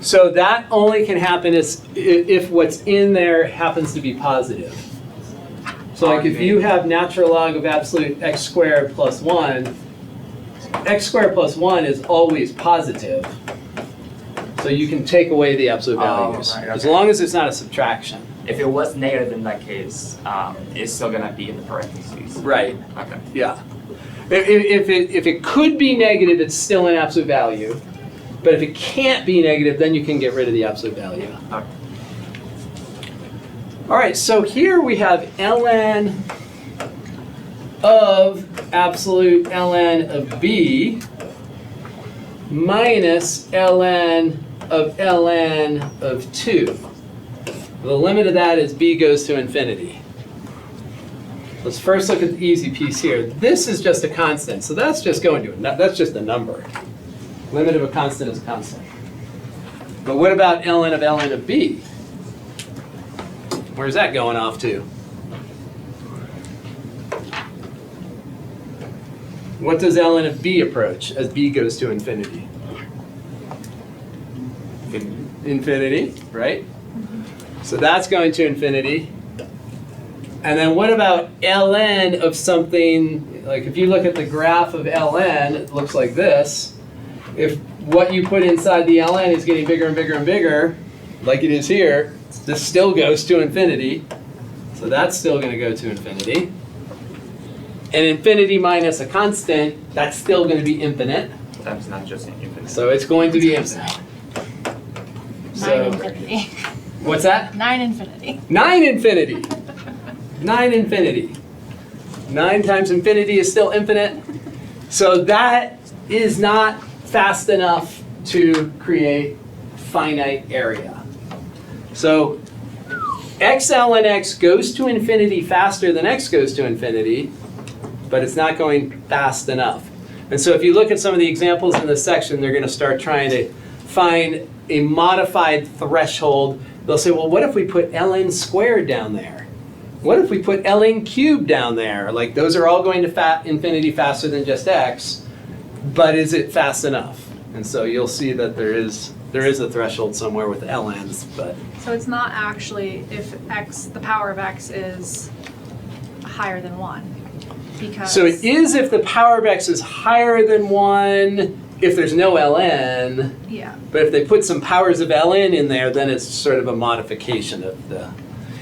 Speaker 1: So that only can happen if what's in there happens to be positive. So like if you have natural log of absolute x squared plus 1, x squared plus 1 is always positive. So you can take away the absolute values,
Speaker 7: right,
Speaker 1: as
Speaker 7: okay.
Speaker 1: long as it's not a subtraction.
Speaker 7: If it was negative in that case, it's still gonna be in the parentheses.
Speaker 1: Right,
Speaker 7: Okay.
Speaker 1: yeah. If it could be negative, it's still an absolute value. But if it can't be negative, then you can get rid of the absolute value.
Speaker 7: Okay.
Speaker 1: All right, so here we have ln of absolute ln of b minus ln of 2. The limit of that is b goes to infinity. Let's first look at the easy piece here. This is just a constant, so that's just going to that's just a number. Limit of a constant is a constant. But what about ln of b? Where's that going off to? What does ln of b approach as b goes to infinity? Infinity, right? So that's going to infinity. And then what about ln of something, like if you look at the graph of ln, it looks like this. If what you put inside the ln is getting bigger and bigger and bigger, like it is here, this still goes to infinity. So that's still going to go to infinity. And infinity minus a constant, that's still going to be infinite.
Speaker 7: That's not just infinite.
Speaker 1: So it's going to be infinite.
Speaker 8: 9 infinity.
Speaker 1: What's that?
Speaker 8: 9 infinity.
Speaker 1: 9 infinity. 9 infinity. 9 times infinity is still infinite. So that is not fast enough to create finite area. So x ln x goes to infinity faster than x goes to infinity, but it's not going fast enough. And so if you look at some of the examples in this section, they're going to start trying to find a modified threshold. They'll say, well, what if we put ln squared down there? What if we put ln cubed down there? Like those are all going to infinity faster than just x, but is it fast enough? And so you'll see that there is a threshold somewhere with ln's, but
Speaker 8: So it's not actually if x, the power of x is higher than 1. Because
Speaker 1: so it is if the power of x is higher than 1 if there's no ln,
Speaker 8: Yeah.
Speaker 1: but if they put some powers of ln in there, then it's sort of a modification of the.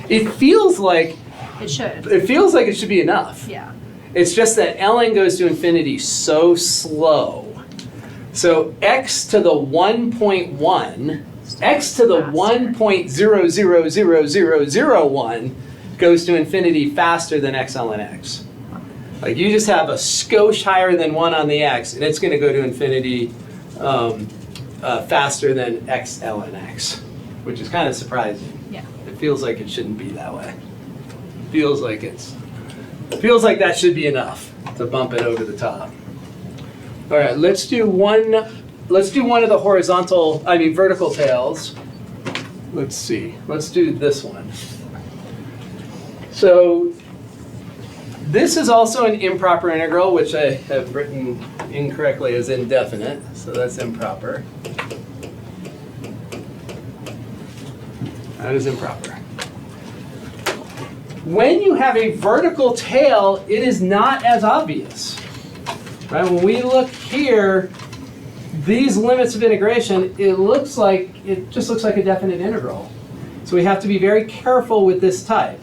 Speaker 1: It feels like
Speaker 8: It should.
Speaker 1: it should be enough.
Speaker 8: Yeah.
Speaker 1: It's just that ln goes to infinity so slow. So x to the 1.1, x to the
Speaker 8: Faster.
Speaker 1: 1.000001 goes to infinity faster than x ln x. Like you just have a skosh higher than 1 on the x, and it's going to go to infinity faster than x ln x, which is kind of surprising.
Speaker 8: Yeah.
Speaker 1: It feels like it shouldn't be that way. It feels like that should be enough to bump it over the top. All right, let's do one of the vertical tails. Let's see. Let's do this one. So this is also an improper integral, which I have written incorrectly as indefinite, so that's improper. That is improper. When you have a vertical tail, it is not as obvious. Right? When we look here, these limits of integration, it just looks like a definite integral. So we have to be very careful with this type.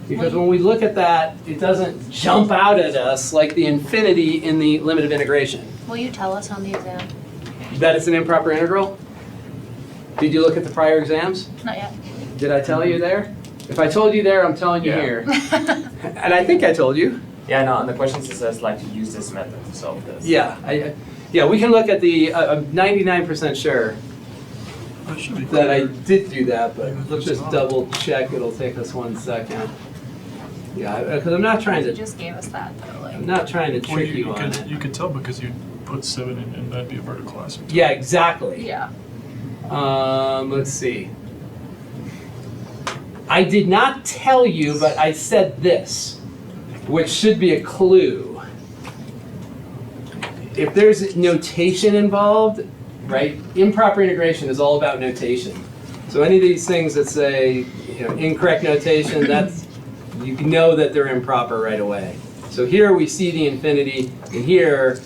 Speaker 1: Because when we look at that, it doesn't jump out at us like the infinity in the limit of integration.
Speaker 8: Will you tell us on the exam?
Speaker 1: That it's an improper integral? Did you look at the prior exams?
Speaker 8: Not yet.
Speaker 1: Did I tell you there? If I told you there, I'm telling you
Speaker 7: Yeah.
Speaker 1: here. And I think I told you.
Speaker 7: Yeah, no, and the question says like to use this method to solve this.
Speaker 1: Yeah, we can look at the, I'm 99% sure that I did do that, but let's just double check. It'll take us 1 second. Yeah, because I'm not trying
Speaker 8: You
Speaker 1: to,
Speaker 8: just gave us that though.
Speaker 1: I'm not trying to
Speaker 10: Well,
Speaker 1: trick you on
Speaker 10: could,
Speaker 1: it.
Speaker 10: you could tell because you put 7 in and that'd be a vertical asymptote.
Speaker 1: Yeah, exactly.
Speaker 8: Yeah.
Speaker 1: Let's see. I did not tell you, but I said this, which should be a clue. If there's notation involved, right? Improper integration is all about notation. So any of these things that say, incorrect notation, that's, you know that they're improper right away. So here we see the infinity, and here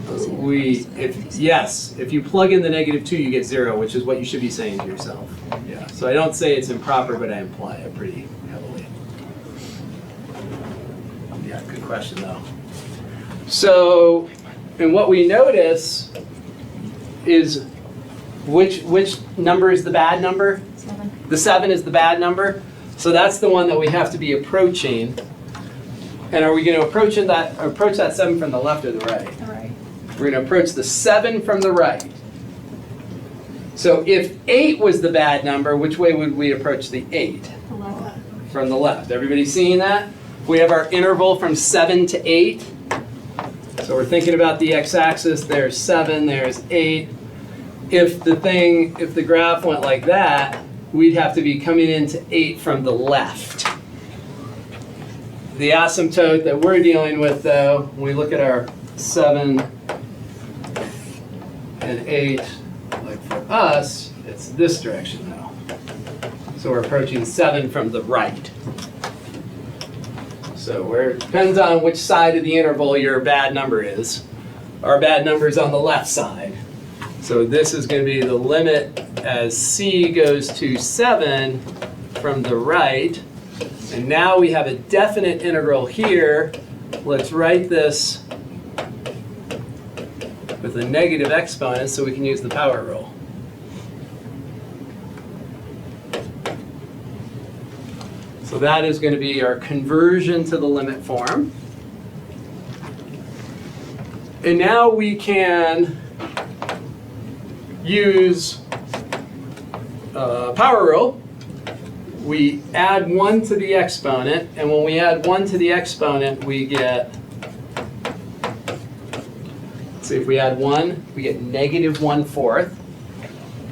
Speaker 1: if you plug in the -2, you get 0, which is what you should be saying to yourself. Yeah. So I don't say it's improper, but I imply it pretty heavily. Yeah, good question though. So, and what we notice is which number is the bad number?
Speaker 8: 7.
Speaker 1: The 7 is the bad number. So that's the one that we have to be approaching. And are we going to approach that 7 from the left or the right?
Speaker 8: All right.
Speaker 1: We're going to approach the 7 from the right. So if 8 was the bad number, which way would we approach the 8?
Speaker 8: The lower.
Speaker 1: From the left. Everybody seeing that? We have our interval from 7 to 8. So we're thinking about the x-axis. There's 7, there's 8. If the graph went like that, we'd have to be coming into 8 from the left. The asymptote that we're dealing with, though, when we look at our 7 and 8, like for us, it's this direction now. So we're approaching 7 from the right. So it depends on which side of the interval your bad number is. Our bad number is on the left side. So this is going to be the limit as c goes to 7 from the right. And now we have a definite integral here. Let's write this with a negative exponent so we can use the power rule. So that is going to be our conversion to the limit form. And now we can use power rule. We add 1 to the exponent, and when we add 1 to the exponent, we get, let's see, if we add 1, we get negative 1/4.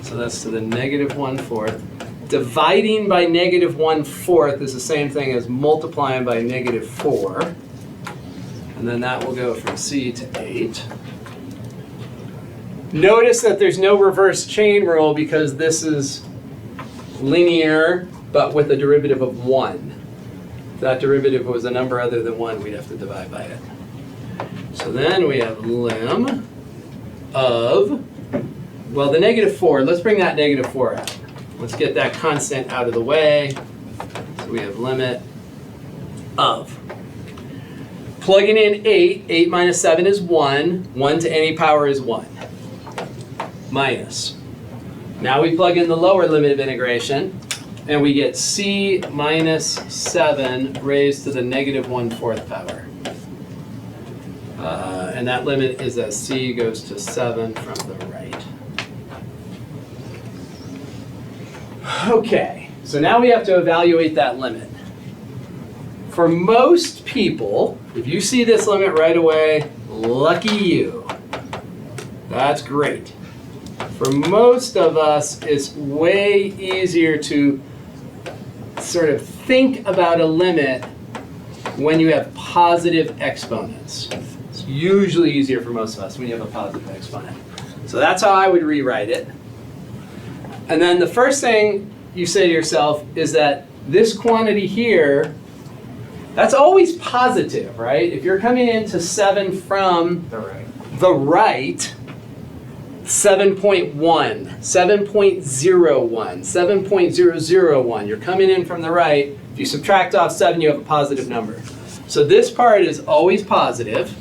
Speaker 1: So that's to the negative 1/4. Dividing by negative 1/4 is the same thing as multiplying by negative 4. And then that will go from c to 8. Notice that there's no reverse chain rule because this is linear, but with a derivative of 1. If that derivative was a number other than 1, we'd have to divide by it. So then we have lim of, well, the negative 4. Let's bring that negative 4 out. Let's get that constant out of the way. So we have limit of. Plugging in 8, 8 minus 7 is 1. 1 to any power is 1. Minus. Now we plug in the lower limit of integration, and we get c minus 7 raised to the negative 1/4 power. And that limit is as c goes to 7 from the right. Okay, so now we have to evaluate that limit. For most people, if you see this limit right away, lucky you. That's great. For most of us, it's way easier to sort of think about a limit when you have positive exponents. It's usually easier for most of us when you have a positive exponent. So that's how I would rewrite it. And then the first thing you say to yourself is that this quantity here, that's always positive, right? If you're coming into 7 from the right, 7.1, 7.01, 7.001. You're coming in from the right. If you subtract off 7, you have a positive number. So this part is always positive.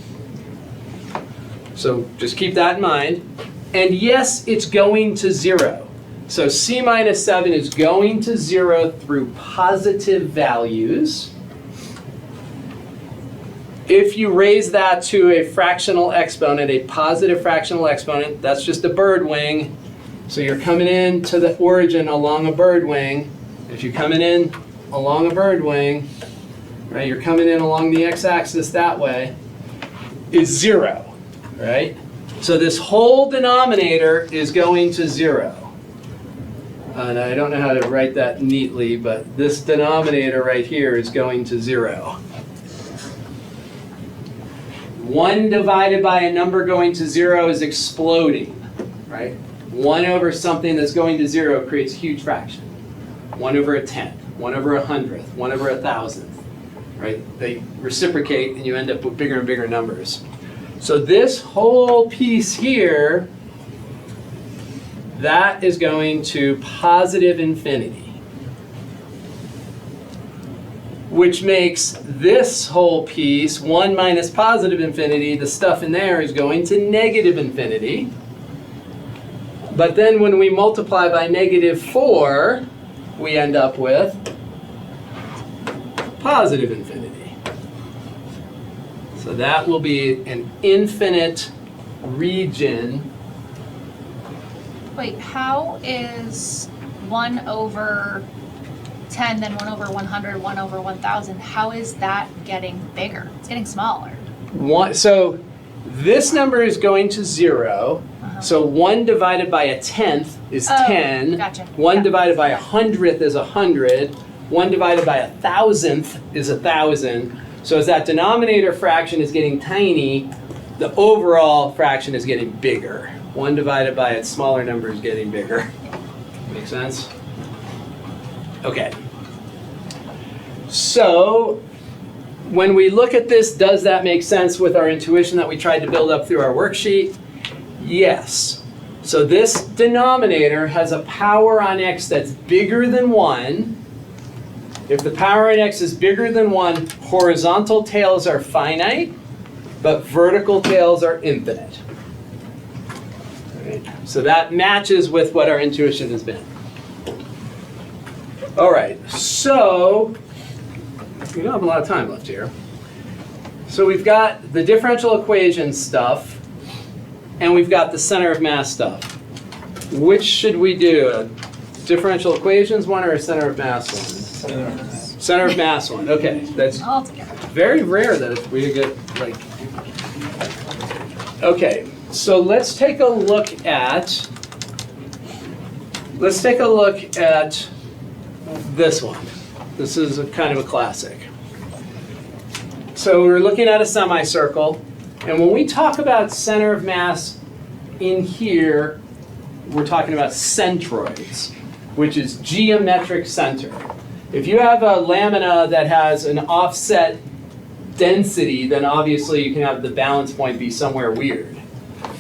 Speaker 1: So just keep that in mind. And yes, it's going to 0. So c minus 7 is going to 0 through positive values. If you raise that to a fractional exponent, a positive fractional exponent, that's just a bird wing. So you're coming in to the origin along a bird wing. If you're coming in along a bird wing, right, you're coming in along the x-axis that way, is 0, right? So this whole denominator is going to 0. And I don't know how to write that neatly, but this denominator right here is going to 0. 1 divided by a number going to 0 is exploding, right? 1 over something that's going to 0 creates a huge fraction. 1 over a 10th, 1 over a 100th, 1 over a 1,000th, right? They reciprocate and you end up with bigger and bigger numbers. So this whole piece here, that is going to positive infinity. Which makes this whole piece, 1 minus positive infinity, the stuff in there is going to negative infinity. But then when we multiply by negative 4, we end up with positive infinity. So that will be an infinite region.
Speaker 8: Wait, how is 1 over 10, then 1 over 100, 1 over 1,000, how is that getting bigger? It's getting smaller.
Speaker 1: So this number is going to 0. So 1 divided by a 10th is 10.
Speaker 8: Gotcha.
Speaker 1: 1
Speaker 8: Yeah.
Speaker 1: divided by a 100th is 100. 1 divided by a 1,000th is 1,000. So as that denominator fraction is getting tiny, the overall fraction is getting bigger. 1 divided by its smaller number is getting bigger. Make sense? Okay. So when we look at this, does that make sense with our intuition that we tried to build up through our worksheet? Yes. So this denominator has a power on x that's bigger than 1. If the power on x is bigger than 1, horizontal tails are finite, but vertical tails are infinite. All right. So that matches with what our intuition has been. All right, so we don't have a lot of time left here. So we've got the differential equation stuff, and we've got the center of mass stuff. Which should we do? A differential equations one or a center of mass one? Center of mass one. Okay, that's
Speaker 8: All together.
Speaker 1: very rare that if we get like. Okay, so let's take a look at. This one. This is a kind of a classic. So we're looking at a semicircle, and when we talk about center of mass in here, we're talking about centroids, which is geometric center. If you have a lamina that has an offset density, then obviously you can have the balance point be somewhere weird.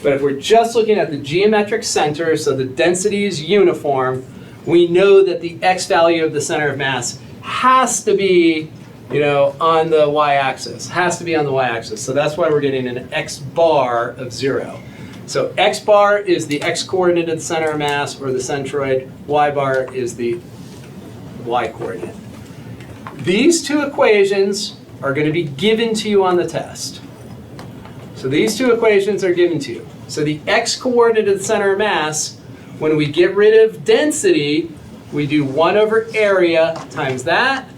Speaker 1: But if we're just looking at the geometric center, so the density is uniform, we know that the x value of the center of mass has to be, on the y-axis. Has to be on the y-axis. So that's why we're getting an x bar of 0. So x bar is the x-coordinate of the center of mass, or the centroid. Y bar is the y-coordinate. These two equations are going to be given to you on the test. So these two equations are given to you. So the x-coordinate of the center of mass, when we get rid of density, we do 1 over area times that.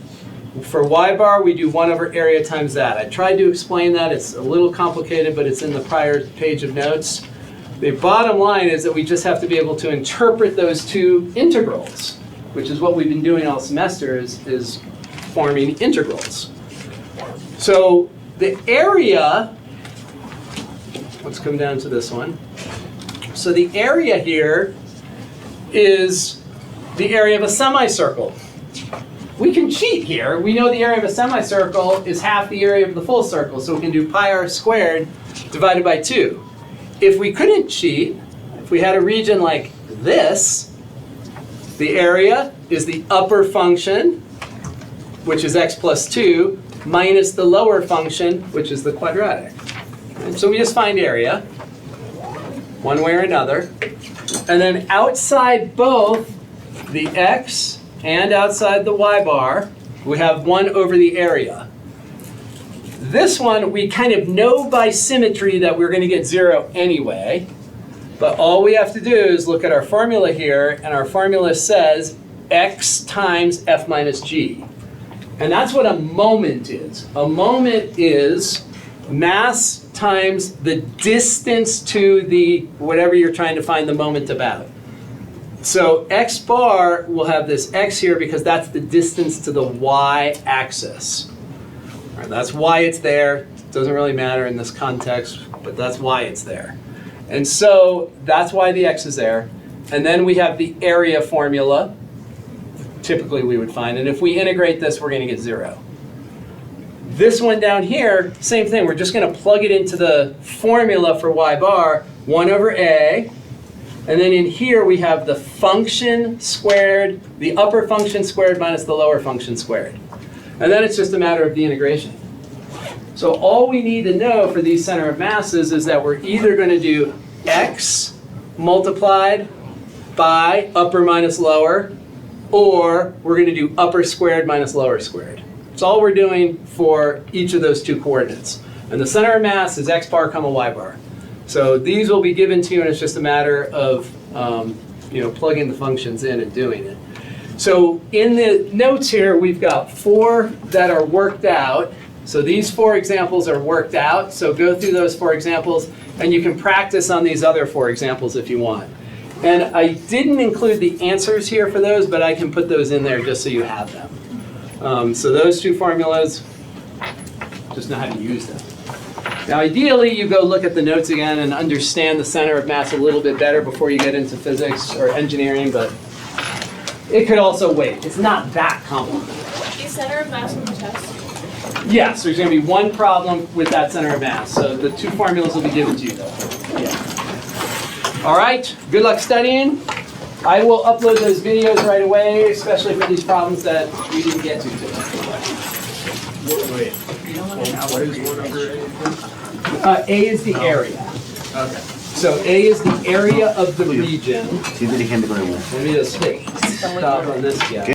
Speaker 1: For y bar, we do 1 over area times that. I tried to explain that. It's a little complicated, but it's in the prior page of notes. The bottom line is that we just have to be able to interpret those two integrals, which is what we've been doing all semester, is forming integrals. So the area, let's come down to this one. So the area here is the area of a semicircle. We can cheat here. We know the area of a semicircle is half the area of the full circle, so we can do pi r squared divided by 2. If we couldn't cheat, if we had a region like this, the area is the upper function, which is x plus 2, minus the lower function, which is the quadratic. And so we just find area, one way or another. And then outside both the x and outside the y bar, we have 1 over the area. This one, we kind of know by symmetry that we're going to get 0 anyway. But all we have to do is look at our formula here, and our formula says x times f minus g. And that's what a moment is. A moment is mass times the distance to the whatever you're trying to find the moment about. So x bar will have this x here because that's the distance to the y-axis. Right, that's why it's there. It doesn't really matter in this context, but that's why it's there. And so that's why the x is there. And then we have the area formula, typically we would find. And if we integrate this, we're going to get 0. This one down here, same thing. We're just going to plug it into the formula for y bar, 1 over a. And then in here we have the function squared, the upper function squared minus the lower function squared. And then it's just a matter of the integration. So all we need to know for these center of masses is that we're either going to do x multiplied by upper minus lower, or we're going to do upper squared minus lower squared. That's all we're doing for each of those two coordinates. And the center of mass is x bar comma y bar. So these will be given to you, and it's just a matter of plugging the functions in and doing it. So in the notes here, we've got 4 that are worked out. So these 4 examples are worked out. So go through those 4 examples, and you can practice on these other 4 examples if you want. And I didn't include the answers here for those, but I can put those in there just so you have them. So those 2 formulas, just know how to use them. Now ideally, you go look at the notes again and understand the center of mass a little bit better before you get into physics or engineering, but it could also wait. It's not that complicated.
Speaker 3: Is center of mass on the test?
Speaker 1: Yes, there's going to be one problem with that center of mass. So the two formulas will be given to you though. Yeah. All right, good luck studying. I will upload those videos right away, especially for these problems that we didn't get to today.
Speaker 4: Wait, what is 1 over A?
Speaker 1: A is the area.
Speaker 4: Okay.
Speaker 1: So A is the area of the region. Let me just hit stop on this guy.